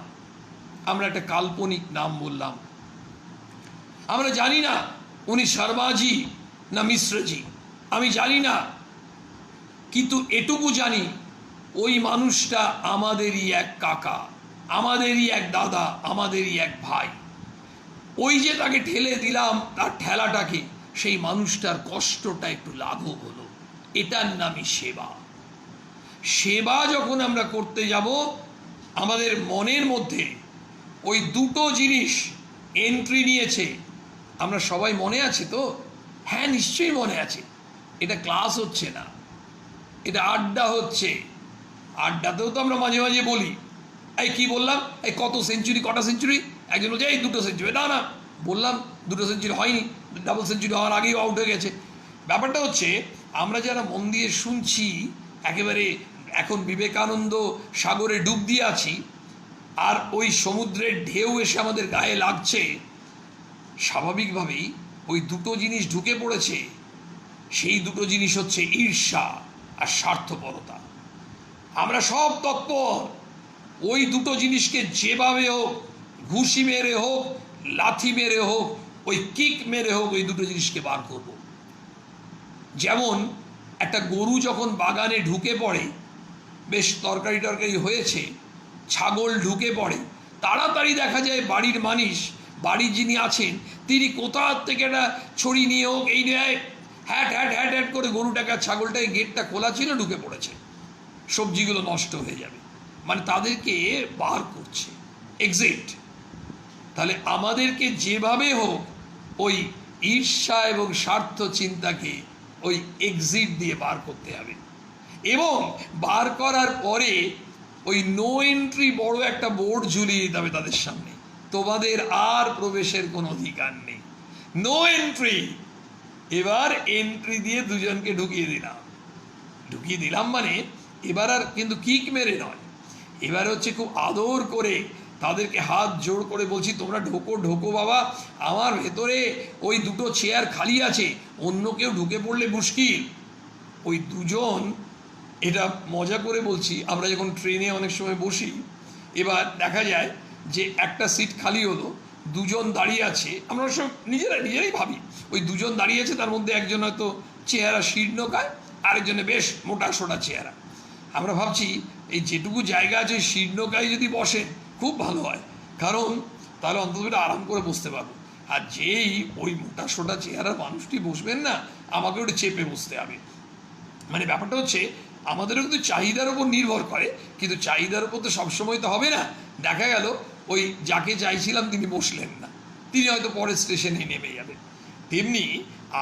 আমরা একটা কাল্পনিক নাম বললাম। আমরা জানি না উনি শর্মাজি না মিশ্রজি, আমি জানি না, কিন্তু এটুকু জানি ওই মানুষটা আমাদেরই এক কাকা, আমাদেরই এক দাদা, আমাদেরই এক ভাই। ওই যে তাকে ঠেলে দিলাম তার ঠেলাটাকে, সেই মানুষটার কষ্টটা একটু লাঘব হলো, এটার নামই সেবা। সেবা যখন আমরা করতে যাব, আমাদের মনের মধ্যে ওই দুটো জিনিস এন্ট্রি নিয়েছে। আমরা সবাই মনে আছে তো? হ্যাঁ, নিশ্চয়ই মনে আছে। এটা ক্লাস হচ্ছে না, এটা আড্ডা হচ্ছে। আড্ডাতেও তো আমরা মাঝে মাঝে বলি, এই কি বললাম, এই কত সেঞ্চুরি, কটা সেঞ্চুরি? একজন বলছে এই 2টো সেঞ্চুরি। না না, বললাম 2টো সেঞ্চুরি হয়নি, ডাবল সেঞ্চুরি হওয়ার আগেই আউট হয়ে গেছে। ব্যাপারটা হচ্ছে আমরা যারা মন দিয়ে শুনছি, একেবারে এখন বিবেকানন্দ সাগরে ডুব দিয়ে আছি, আর ওই সমুদ্রের ঢেউ এসে আমাদের গায়ে লাগছে, স্বাভাবিকভাবেই ওই দুটো জিনিস ঢুকে পড়েছে। সেই দুটো জিনিস হচ্ছে ঈর্ষা আর স্বার্থপরতা। আমরা সব তৎপর ওই দুটো জিনিসকে যেভাবে হোক, ঘুষি মেরে হোক, লাথি মেরে হোক, ওই কিক মেরে হোক, ওই দুটো জিনিসকে বার করব। যেমন একটা গরু যখন বাগানে ঢুকে পড়ে, বেশ তরকারি টরকারি হয়েছে, ছাগল ঢুকে পড়ে, তাড়াতাড়ি দেখা যায় বাড়ির মানুষ, বাড়ির যিনি আছেন, তিনি কোথার থেকে একটা ছড়ি নিয়ে হোক, এই নিয়ে হ্যাট হ্যাট হ্যাট হ্যাট করে গরুটাকে, ছাগলটাকে, গেটটা খোলা ছিল, ঢুকে পড়েছে, সবজিগুলো নষ্ট হয়ে যাবে, মানে তাদেরকে বার করছে, এক্সিট। তাহলে আমাদেরকে যেভাবে হোক ওই ঈর্ষা এবং স্বার্থ চিন্তাকে ওই এক্সিট দিয়ে বার করতে হবে। এবং বার করার পরে ওই নো এন্ট্রি বড় একটা বোর্ড ঝুলিয়ে দিতে হবে তাদের সামনে, তোমাদের আর প্রবেশের কোনো অধিকার নেই, নো এন্ট্রি। এবার এন্ট্রি দিয়ে দুজনকে ঢুকিয়ে দিলাম মানে এবার আর কিন্তু কিক মেরে নয়, এবার হচ্ছে খুব আদর করে তাদেরকে হাত জোড় করে বলছি, তোমরা ঢোকো বাবা, আমার ভেতরে ওই 2টো চেয়ার খালি আছে, অন্য কেউ ঢুকে পড়লে মুশকিল। ওই দুজন, এটা মজা করে বলছি, আমরা যখন ট্রেনে অনেক সময় বসি, এবার দেখা যায় যে একটা সিট খালি হলো, দুজন দাঁড়িয়ে আছে, আমরা সব নিজেরাই ভাবি ওই দুজন দাঁড়িয়ে আছে, তার মধ্যে একজন হয়তো চেহারা শীর্ণকায়, আরেকজনে বেশ মোটা সোটা চেহারা। আমরা ভাবছি এই যেটুকু জায়গা আছে শীর্ণকায় যদি বসেন খুব ভালো হয়, কারণ তাহলে অন্তত আরাম করে বসতে পারবো। আর যেই ওই মোটা সোটা চেহারার মানুষটি বসবেন না, আমাকে ওটা চেপে বসতে হবে। মানে ব্যাপারটা হচ্ছে আমাদেরও কিন্তু চাহিদার উপর নির্ভর করে, কিন্তু চাহিদার উপর তো সবসময় তো হবে না। দেখা গেল ওই যাকে চাইছিলাম তিনি বসলেন না, তিনি হয়তো পরের স্টেশনে নেমে যাবেন। তেমনি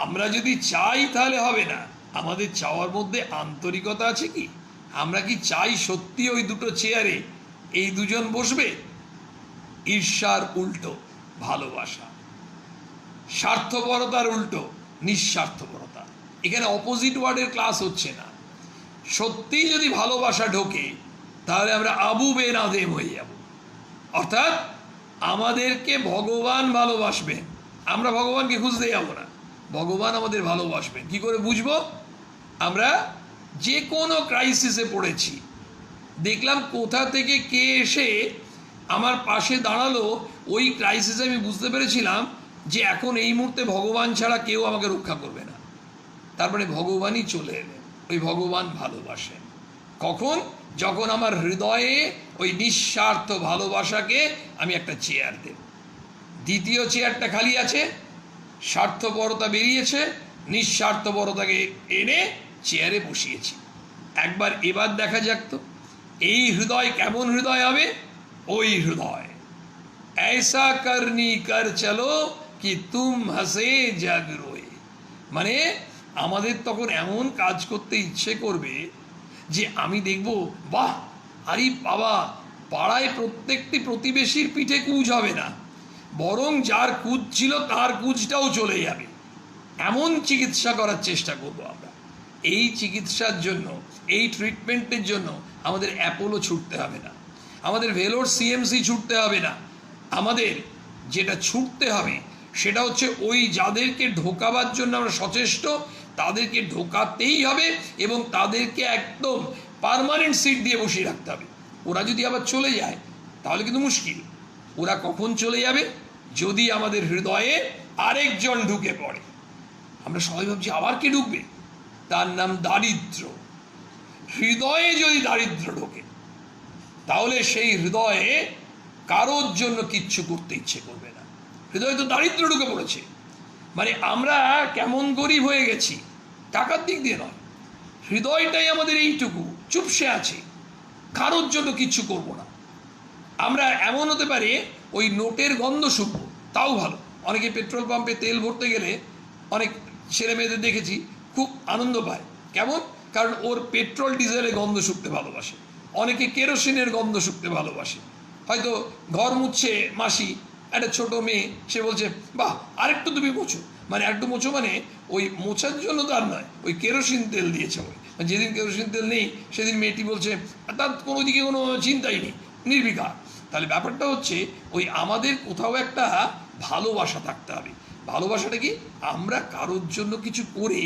আমরা যদি চাই তাহলে হবে না, আমাদের চাওয়ার মধ্যে আন্তরিকতা আছে কি? আমরা কি চাই সত্যি ওই 2টো চেয়ারে এই দুজন বসবে? ঈর্ষার উল্টো ভালোবাসা, স্বার্থপরতার উল্টো নিঃস্বার্থপরতা। এখানে অপোজিট ওয়ার্ডের ক্লাস হচ্ছে না। সত্যি যদি ভালোবাসা ঢোকে, তাহলে আমরা আবু বেন আদেম হয়ে যাব, অর্থাৎ আমাদেরকে ভগবান ভালোবাসবেন, আমরা ভগবানকে খুঁজতে যাব না, ভগবান আমাদের ভালোবাসবেন। কি করে বুঝবো? আমরা যে কোনো ক্রাইসিসে পড়েছি, দেখলাম কোথা থেকে কে এসে আমার পাশে দাঁড়ালো, ওই ক্রাইসিসে আমি বুঝতে পেরেছিলাম যে এখন এই মুহূর্তে ভগবান ছাড়া কেউ আমাকে রক্ষা করবে না। তারপরে ভগবানই চলে এলেন। ওই ভগবান ভালোবাসেন কখন? যখন আমার হৃদয়ে ওই নিঃস্বার্থ ভালোবাসাকে আমি একটা চেয়ার দেব। দ্বিতীয় চেয়ারটা খালি আছে, স্বার্থপরতা বেরিয়েছে, নিঃস্বার্থপরতাকে এনে চেয়ারে বসিয়েছি। এবার দেখা যাক তো এই হৃদয় কেমন হৃদয় হবে। ওই হৃদয় ऐसा करनी कर चलो कि तुम हंसे जग रोए, মানে আমাদের তখন এমন কাজ করতে ইচ্ছে করবে যে আমি দেখব, বাহ, আরে বাবা, পাড়ায় প্রত্যেকটি প্রতিবেশীর পিঠে কুঁজ হবে না, বরং যার কুঁজ ছিল তার কুঁজটাও চলে যাবে। এমন চিকিৎসা করার চেষ্টা করব আমরা। এই চিকিৎসার জন্য, এই ট্রিটমেন্টের জন্য আমাদের অ্যাপোলো ছুটতে হবে না, আমাদের ভেলোর সিএমসি ছুটতে হবে না। আমাদের যেটা ছুটতে হবে সেটা হচ্ছে ওই যাদেরকে ঢোকাবার জন্য আমরা সচেষ্ট, তাদেরকে ঢোকাতেই হবে এবং তাদেরকে একদম পার্মানেন্ট সিট দিয়ে বসিয়ে রাখতে হবে। ওরা যদি আবার চলে যায় তাহলে কিন্তু মুশকিল। ওরা কখন চলে যাবে? যদি আমাদের হৃদয়ে আরেকজন ঢুকে পড়ে। আমরা সবাই ভাবছি আবার কে ঢুকবে? তার নাম দারিদ্র। হৃদয়ে যদি দারিদ্র ঢোকে তাহলে সেই হৃদয়ে কারোর জন্য কিচ্ছু করতে ইচ্ছে করবে না। হৃদয়ে তো দারিদ্র ঢুকে পড়েছে, মানে আমরা কেমন গরিব হয়ে গেছি, টাকার দিক দিয়ে নয়, হৃদয়টাই আমাদের এইটুকু, চুপসে আছে, কারোর জন্য কিচ্ছু করব না। আমরা এমন হতে পারে ওই নোটের গন্ধ শুকবো, তাও ভালো। অনেকে পেট্রোল পাম্পে তেল ভরতে গেলে অনেক ছেলে মেয়েদের দেখেছি খুব আনন্দ পায়। কেমন? কারণ ওর পেট্রোল ডিজেলের গন্ধ শুকতে ভালোবাসে। অনেকে কেরোসিনের গন্ধ শুকতে ভালোবাসে। হয়তো ঘর মুছছে মাসি, একটা ছোট মেয়ে, সে বলছে, বাহ, আরেকটু তুমি মোছো, মানে একটু মোছো, মানে ওই মোছার জন্য তো আর নয়, ওই কেরোসিন তেল দিয়েছে ওই। যেদিন কেরোসিন তেল নেই সেদিন মেয়েটি বলছে তার কোনো দিকে কোনো চিন্তাই নেই, নির্বিকার। তাহলে ব্যাপারটা হচ্ছে ওই আমাদের কোথাও একটা ভালোবাসা থাকতে হবে। ভালোবাসাটা কি? আমরা কারোর জন্য কিছু করে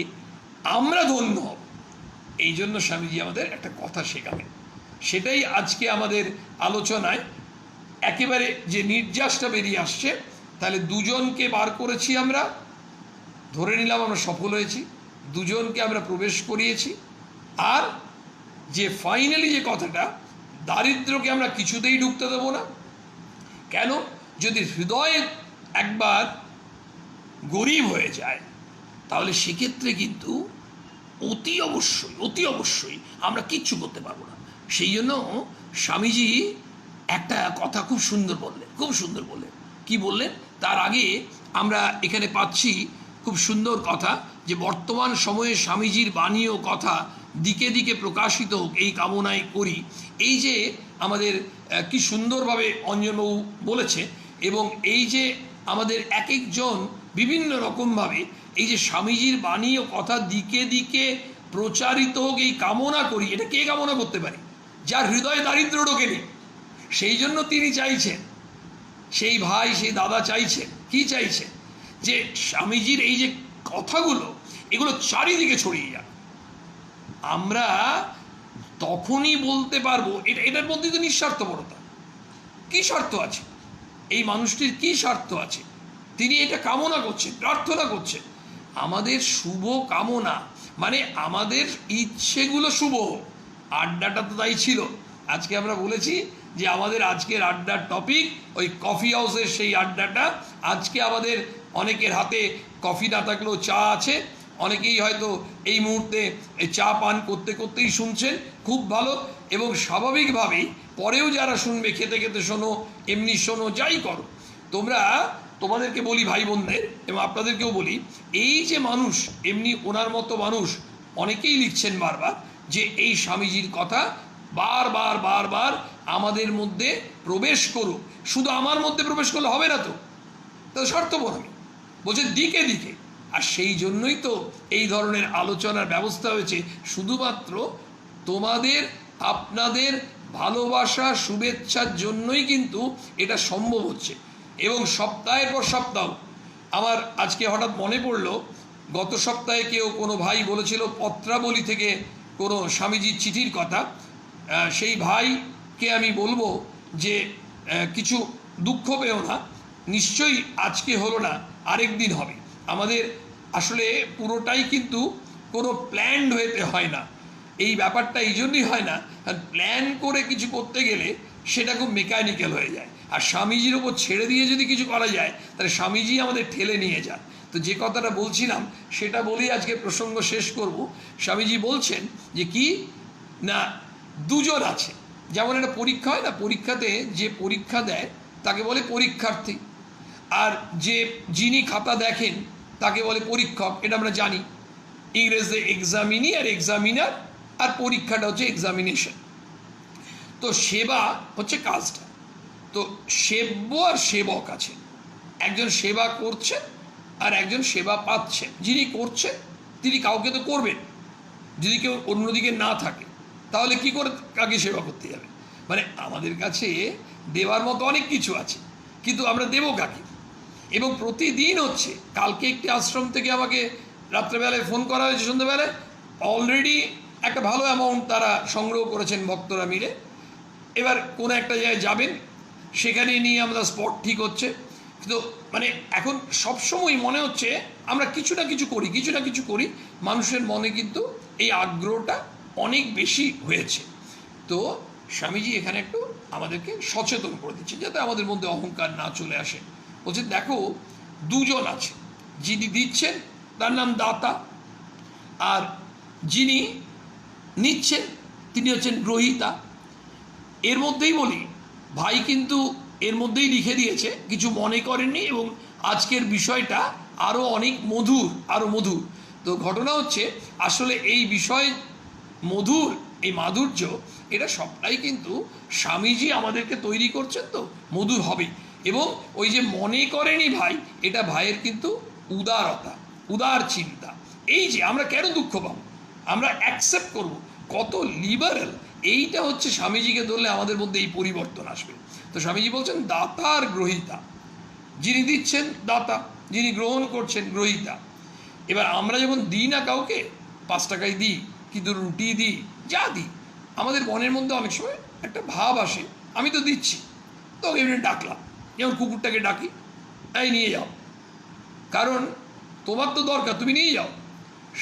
আমরা ধন্য হব। এই জন্য স্বামীজি আমাদের একটা কথা শেখাবেন, সেটাই আজকে আমাদের আলোচনায় একেবারে যে নির্যাসটা বেরিয়ে আসছে। তাহলে দুজনকে বার করেছি আমরা, ধরে নিলাম আমরা সফল হয়েছি, দুজনকে আমরা প্রবেশ করিয়েছি। আর যে ফাইনালি যে কথাটা, দারিদ্রকে আমরা কিছুতেই ঢুকতে দেবো না। কেন? যদি হৃদয় একবার গরিব হয়ে যায় তাহলে সেক্ষেত্রে কিন্তু অতি অবশ্যই আমরা কিচ্ছু করতে পারবো না। সেই জন্য স্বামীজি একটা কথা খুব সুন্দর বললেন। কি বললেন? তার আগে আমরা এখানে পাচ্ছি খুব সুন্দর কথা, যে বর্তমান সময়ে স্বামীজির বাণী ও কথা দিকে দিকে প্রকাশিত হোক এই কামনাই করি। এই যে আমাদের কি সুন্দরভাবে অঞ্জনবাবু বলেছে, এবং এই যে আমাদের এক একজন বিভিন্ন রকমভাবে এই যে স্বামীজির বাণী ও কথা দিকে দিকে প্রচারিত হোক এই কামনা করি, এটা কে কামনা করতে পারে? যার হৃদয়ে দারিদ্র ঢোকেনি। সেই জন্য তিনি চাইছেন, সেই ভাই সেই দাদা চাইছেন, কি চাইছেন? যে স্বামীজির এই যে কথাগুলো, এগুলো চারিদিকে ছড়িয়ে যাক। আমরা তখনই বলতে পারবো এটার মধ্যে তো নিঃস্বার্থপরতা। কি স্বার্থ আছে এই মানুষটির? কি স্বার্থ আছে? তিনি এটা কামনা করছেন, প্রার্থনা করছেন আমাদের শুভ কামনা, মানে আমাদের ইচ্ছেগুলো শুভ। আড্ডাটা তো তাই ছিল। আজকে আমরা বলেছি যে আমাদের আজকের আড্ডার টপিক ওই কফি হাউসের সেই আড্ডাটা। আজকে আমাদের অনেকের হাতে কফি না থাকলেও চা আছে, অনেকেই হয়তো এই মুহূর্তে এই চা পান করতে করতেই শুনছেন, খুব ভালো। এবং স্বাভাবিকভাবেই পরেও যারা শুনবে, খেতে খেতে শোনো, এমনি শোনো, যাই করো, তোমাদেরকে বলি ভাই বোনদের, এবং আপনাদেরকেও বলি, এই যে মানুষ, এমনি ওনার মতো মানুষ অনেকেই লিখছেন বারবার যে এই স্বামীজির কথা বারবার আমাদের মধ্যে প্রবেশ করুক। শুধু আমার মধ্যে প্রবেশ করলে হবে না, তো তাহলে স্বার্থপর আমি বলছে দিকে দিকে। আর সেই জন্যই তো এই ধরনের আলোচনার ব্যবস্থা হয়েছে, শুধুমাত্র তোমাদের আপনাদের ভালোবাসা শুভেচ্ছার জন্যই কিন্তু এটা সম্ভব হচ্ছে। এবং সপ্তাহের পর সপ্তাহ আমার আজকে হঠাৎ মনে পড়লো গত সপ্তাহে কেউ কোনো ভাই বলেছিল পত্রাবলী থেকে কোনো স্বামীজির চিঠির কথা। সেই ভাইকে আমি বলবো যে কিছু দুঃখ পেও না, নিশ্চয়ই আজকে হলো না, আরেক দিন হবে। আমাদের আসলে পুরোটাই কিন্তু কোনো প্ল্যান্ড হতে হয় না। এই ব্যাপারটা এই জন্যই হয় না, কারণ প্ল্যান করে কিছু করতে গেলে সেটা খুব মেকানিক্যাল হয়ে যায়। আর স্বামীজির ওপর ছেড়ে দিয়ে যদি কিছু করা যায় তাহলে স্বামীজি আমাদের ঠেলে নিয়ে যান। তো যে কথাটা বলছিলাম সেটা বলেই আজকে প্রসঙ্গ শেষ করব। স্বামীজি বলছেন যে কি না, দুজন আছে। যেমন একটা পরীক্ষা হয় না, পরীক্ষাতে যে পরীক্ষা দেয় তাকে বলে পরীক্ষার্থী, আর যিনি খাতা দেখেন তাকে বলে পরীক্ষক। এটা আমরা জানি। ইংরেজিতে এক্সামিনি আর এক্সামিনার, আর পরীক্ষাটা হচ্ছে এক্সামিনেশন। তো সেবা হচ্ছে কাজটা। তো সেব্য আর সেবক আছে। একজন সেবা করছেন আর একজন সেবা পাচ্ছেন। যিনি করছেন তিনি কাউকে তো করবেন, যদি কেউ অন্যদিকে না থাকে তাহলে কি করে কাকে সেবা করতে যাবে? মানে আমাদের কাছে দেওয়ার মতো অনেক কিছু আছে, কিন্তু আমরা দেবো কাকে? এবং প্রতিদিন হচ্ছে, কালকে একটি আশ্রম থেকে আমাকে রাত্রেবেলায় ফোন করা হয়েছে, সন্ধ্যেবেলায় অলরেডি একটা ভালো অ্যামাউন্ট তারা সংগ্রহ করেছেন ভক্তরা মিলে। এবার কোনো একটা জায়গায় যাবেন, সেখানে নিয়ে আমরা স্পট ঠিক হচ্ছে। কিন্তু মানে এখন সবসময় মনে হচ্ছে আমরা কিছু না কিছু করি। মানুষের মনে কিন্তু এই আগ্রহটা অনেক বেশি হয়েছে। তো স্বামীজি এখানে একটু আমাদেরকে সচেতন করে দিচ্ছে যাতে আমাদের মধ্যে অহংকার না চলে আসে। বলছে দেখো, দুজন আছে। যিনি দিচ্ছেন তার নাম দাতা, আর যিনি নিচ্ছেন তিনি হচ্ছেন গ্রহীতা। এর মধ্যেই বলি, ভাই কিন্তু এর মধ্যেই লিখে দিয়েছে, কিছু মনে করেননি, এবং আজকের বিষয়টা আরও অনেক মধুর। তো ঘটনা হচ্ছে আসলে এই বিষয় মধুর, এই মাধুর্য, এটা সবটাই কিন্তু স্বামীজি আমাদেরকে তৈরি করছেন, তো মধুর হবে। এবং ওই যে মনে করেনি ভাই, এটা ভাইয়ের কিন্তু উদারতা, উদার চিন্তা। এই যে আমরা কেন দুঃখ পাবো, আমরা অ্যাকসেপ্ট করব, কত লিবারেল। এইটা হচ্ছে স্বামীজিকে ধরলে আমাদের মধ্যে এই পরিবর্তন আসবে। তো স্বামীজি বলছেন দাতা আর গ্রহীতা। যিনি দিচ্ছেন দাতা, যিনি গ্রহণ করছেন গ্রহীতা। এবার আমরা যখন দিই না কাউকে, 5 টাকাই দিই, কিন্তু রুটি দিই, যা দিই, আমাদের মনের মধ্যে অনেক সময় একটা ভাব আসে, আমি তো দিচ্ছি, তো এমনি ডাকলাম, যেমন কুকুরটাকে ডাকি, এই নিয়ে যাও, কারণ তোমার তো দরকার, তুমি নিয়ে যাও।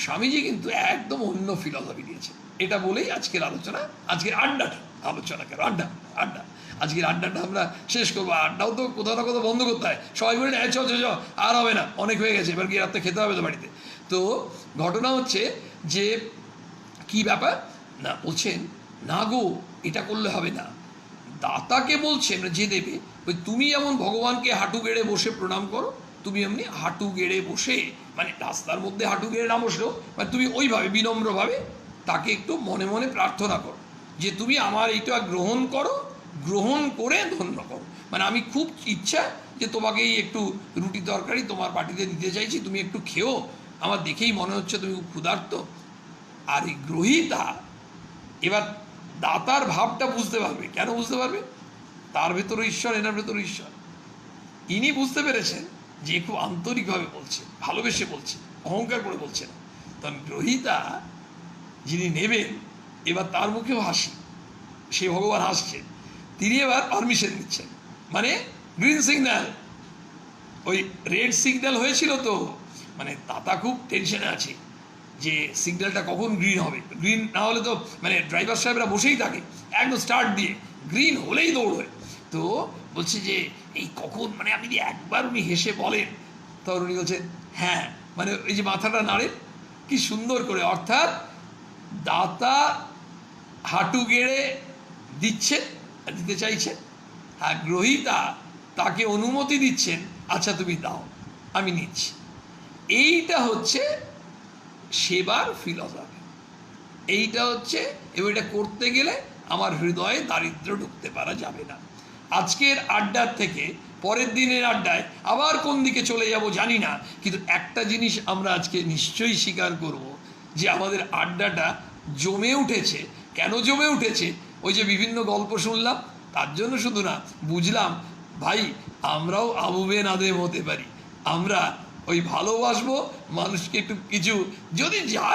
স্বামীজি কিন্তু একদম অন্য ফিলসফি দিয়েছে। এটা বলেই আজকের আলোচনা, আজকের আড্ডাটা, আলোচনা কেন আড্ডা, আজকের আড্ডাটা আমরা শেষ করবো। আড্ডাও তো কোথাও না কোথাও বন্ধ করতে হয়। সবাই বলে চ আর হবে না, অনেক হয়ে গেছে, এবার গিয়ে রাত্রে খেতে হবে তো বাড়িতে। তো ঘটনা হচ্ছে যে কি ব্যাপার না, বলছেন না গো, এটা করলে হবে না। দাতাকে বলছেন যে দেবে, ওই তুমি যেমন ভগবানকে হাঁটু গেড়ে বসে প্রণাম করো, তুমি এমনি হাঁটু গেড়ে বসে, মানে রাস্তার মধ্যে হাঁটু গেড়ে না বসলেও, মানে তুমি ওইভাবে বিনম্রভাবে তাকে একটু মনে মনে প্রার্থনা করো যে তুমি আমার এইটা গ্রহণ করো, গ্রহণ করে ধন্য করো। মানে আমি খুব ইচ্ছা যে তোমাকে এই একটু রুটি তরকারি তোমার বাটিতে দিতে চাইছি, তুমি একটু খেও, আমার দেখেই মনে হচ্ছে তুমি ক্ষুধার্ত। আর এই গ্রহীতা এবার দাতার ভাবটা বুঝতে পারবে। কেন বুঝতে পারবে? তার ভেতরে ঈশ্বর, এনার ভেতরে ঈশ্বর। ইনি বুঝতে পেরেছেন যে খুব আন্তরিকভাবে বলছে, ভালোবেসে বলছে, অহংকার করে বলছে না। তখন গ্রহীতা যিনি নেবেন, এবার তার মুখেও হাসি, সে ভগবান হাসছে, তিনি এবার পারমিশন দিচ্ছেন। মানে গ্রিন সিগন্যাল, ওই রেড সিগন্যাল হয়েছিল তো, মানে দাতা খুব টেনশনে আছে যে সিগন্যালটা কখন গ্রিন হবে। গ্রিন না হলে তো মানে ড্রাইভার সাহেবরা বসেই থাকে একদম স্টার্ট দিয়ে, গ্রিন হলেই দৌড়বে। তো বলছে যে এই কখন, মানে আপনি যদি একবার উনি হেসে বলেন, তখন উনি বলছেন হ্যাঁ, মানে এই যে মাথাটা নাড়েন কি সুন্দর করে, অর্থাৎ দাতা হাঁটু গেড়ে দিচ্ছেন, দিতে চাইছেন, আর গ্রহীতা তাকে অনুমতি দিচ্ছেন, আচ্ছা তুমি দাও, আমি নিচ্ছি। এইটা হচ্ছে সেবার ফিলসফি, এইটা হচ্ছে। এবং এটা করতে গেলে আমার হৃদয়ে দারিদ্র ঢুকতে পারা যাবে না। আজকের আড্ডার থেকে পরের দিনের আড্ডায় আবার কোন দিকে চলে যাব জানি না, কিন্তু একটা জিনিস আমরা আজকে নিশ্চয়ই স্বীকার করব যে আমাদের আড্ডাটা জমে উঠেছে। কেন জমে উঠেছে? ওই যে বিভিন্ন গল্প শুনলাম, তার জন্য শুধু না, বুঝলাম ভাই আমরাও আবু বেন আদেম হতে পারি, আমরা ওই ভালোবাসবো, মানুষকে একটু কিছু যদি যা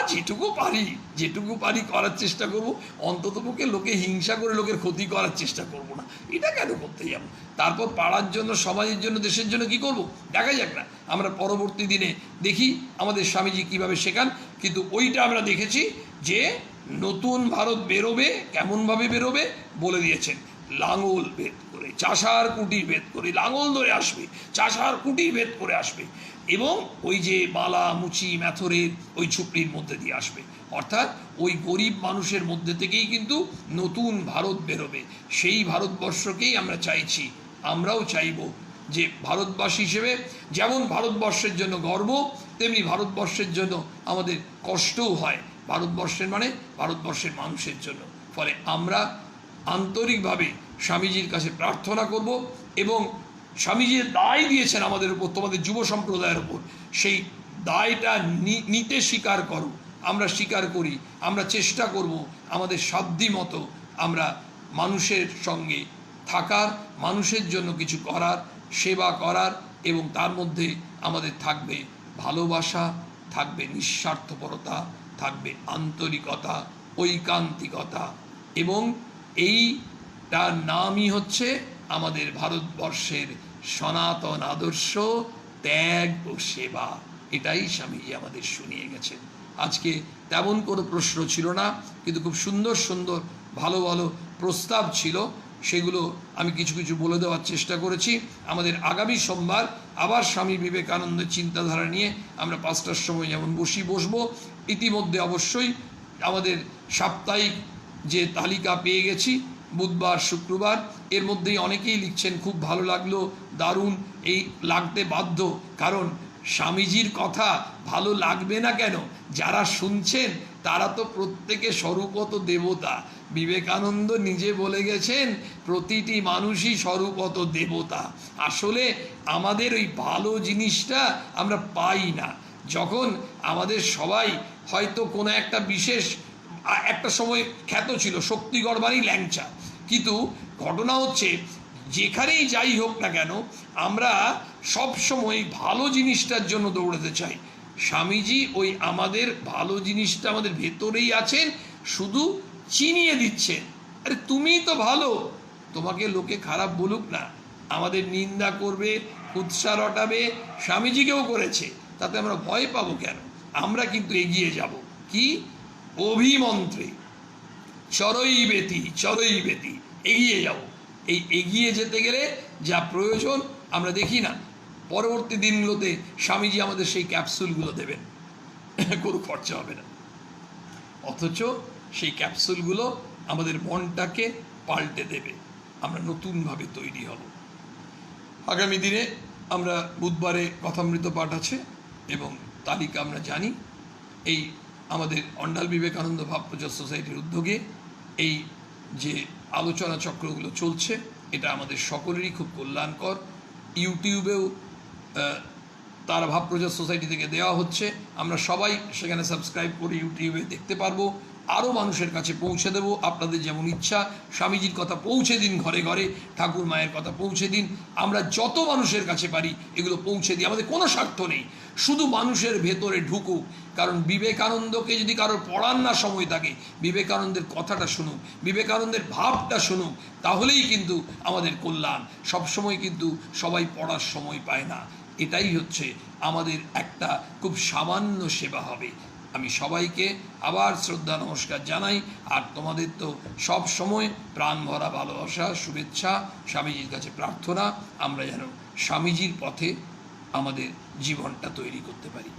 যেটুকু পারি করার চেষ্টা করব। অন্ততপক্ষে লোকে হিংসা করে লোকের ক্ষতি করার চেষ্টা করব না, এটা কেন করতে যাব? তারপর পাড়ার জন্য, সমাজের জন্য, দেশের জন্য কি করব দেখা যাক না। আমরা পরবর্তী দিনে দেখি আমাদের স্বামীজি কিভাবে শেখান। কিন্তু ওইটা আমরা দেখেছি যে নতুন ভারত বেরোবে, কেমনভাবে বেরোবে বলে দিয়েছেন। লাঙল ভেদ করে, চাষার কুটির ভেদ করে, লাঙল ধরে আসবে, চাষার কুটির ভেদ করে আসবে, এবং ওই যে বালা মুচি ম্যাথরের ওই ঝুপড়ির মধ্যে দিয়ে আসবে। অর্থাৎ ওই গরিব মানুষের মধ্যে থেকেই কিন্তু নতুন ভারত বেরোবে। সেই ভারতবর্ষকেই আমরা চাইছি। আমরাও চাইব যে ভারতবাসী হিসেবে যেমন ভারতবর্ষের জন্য গর্ব, তেমনি ভারতবর্ষের জন্য আমাদের কষ্টও হয়। ভারতবর্ষের মানে ভারতবর্ষের মানুষের জন্য। ফলে আমরা আন্তরিকভাবে স্বামীজির কাছে প্রার্থনা করব, এবং স্বামীজি দায় দিয়েছেন আমাদের উপর, তোমাদের যুব সম্প্রদায়ের উপর, সেই দায়টা নিতে স্বীকার করো। আমরা স্বীকার করি, আমরা চেষ্টা করব আমাদের সাধ্য মতো আমরা মানুষের সঙ্গে থাকার, মানুষের জন্য কিছু করার, সেবা করার, এবং তার মধ্যে আমাদের থাকবে ভালোবাসা, থাকবে নিঃস্বার্থপরতা, থাকবে আন্তরিকতা, ঐকান্তিকতা, এবং এইটার নামই হচ্ছে আমাদের ভারতবর্ষের সনাতন আদর্শ, ত্যাগ ও সেবা। এটাই স্বামীজি আমাদের শুনিয়ে গেছেন। আজকে তেমন কোনো প্রশ্ন ছিল না, কিন্তু খুব সুন্দর সুন্দর ভালো ভালো প্রস্তাব ছিল, সেগুলো আমি কিছু কিছু বলে দেওয়ার চেষ্টা করেছি। আমাদের আগামী সোমবার আবার স্বামী বিবেকানন্দের চিন্তাধারা নিয়ে আমরা 5টার সময় যেমন বসবো। ইতিমধ্যে অবশ্যই আমাদের সাপ্তাহিক যে তালিকা পেয়ে গেছি, বুধবার শুক্রবার, এর মধ্যেই অনেকেই লিখছেন খুব ভালো লাগলো, দারুণ। এই লাগতে বাধ্য, কারণ স্বামীজির কথা ভালো লাগবে না কেন? যারা শুনছেন তারা তো প্রত্যেকে স্বরূপত দেবতা। বিবেকানন্দ নিজে বলে গেছেন প্রতিটি মানুষই স্বরূপত দেবতা। আসলে আমাদের ওই ভালো জিনিসটা আমরা পাই না। যখন আমাদের সবাই হয়তো কোনো একটা বিশেষ একটা সময় খ্যাত ছিল শক্তিগড় বাড়ি ল্যাংচা, কিন্তু ঘটনা হচ্ছে যেখানেই যাই হোক না কেন আমরা সব সময় ভালো জিনিসটার জন্য দৌড়াতে চাই। স্বামীজি ওই আমাদের ভালো জিনিসটা আমাদের ভেতরেই আছেন, শুধু চিনিয়ে দিচ্ছেন। আরে তুমিই তো ভালো, তোমাকে লোকে খারাপ বলুক না, আমাদের নিন্দা করবে, কুৎসা রটাবে, স্বামীজিকেও করেছে, তাতে আমরা ভয় পাবো কেন? আমরা কিন্তু এগিয়ে যাব। কি অভিমন্ত্রে চরৈবেতি এগিয়ে যাব। এই এগিয়ে যেতে গেলে যা প্রয়োজন আমরা দেখি না, পরবর্তী দিনগুলোতে স্বামীজি আমাদের সেই ক্যাপসুলগুলো দেবেন, কোনো খরচা হবে না, অথচ সেই ক্যাপসুলগুলো আমাদের মনটাকে পাল্টে দেবে, আমরা নতুনভাবে তৈরি হব। আগামী দিনে আমরা বুধবারে কথামৃত পাঠ আছে এবং তালিকা আমরা জানি। এই আমাদের অন্ডাল বিবেকানন্দ ভাব প্রচার সোসাইটির উদ্যোগে এই যে আলোচনা চক্রগুলো চলছে, এটা আমাদের সকলেরই খুব কল্যাণকর। ইউটিউবেও তারা ভাব প্রচার সোসাইটি থেকে দেওয়া হচ্ছে, আমরা সবাই সেখানে সাবস্ক্রাইব করে ইউটিউবে দেখতে পারবো। আরও মানুষের কাছে পৌঁছে দেব, আপনাদের যেমন ইচ্ছা স্বামীজির কথা পৌঁছে দিন, ঘরে ঘরে ঠাকুর মায়ের কথা পৌঁছে দিন। আমরা যত মানুষের কাছে পারি এগুলো পৌঁছে দিই, আমাদের কোনো স্বার্থ নেই, শুধু মানুষের ভেতরে ঢুকুক। কারণ বিবেকানন্দকে যদি কারোর পড়ার না সময় থাকে, বিবেকানন্দের কথাটা শুনুক, বিবেকানন্দের ভাবটা শুনুক, তাহলেই কিন্তু আমাদের কল্যাণ। সবসময় কিন্তু সবাই পড়ার সময় পায় না, এটাই হচ্ছে আমাদের একটা খুব সামান্য সেবা হবে। আমি সবাইকে আবার শ্রদ্ধা নমস্কার জানাই। আর তোমাদের তো সব সময় প্রাণ ভরা ভালোবাসা, শুভেচ্ছা, স্বামীজির কাছে প্রার্থনা আমরা যেন স্বামীজির পথে আমাদের জীবনটা তৈরি করতে পারি।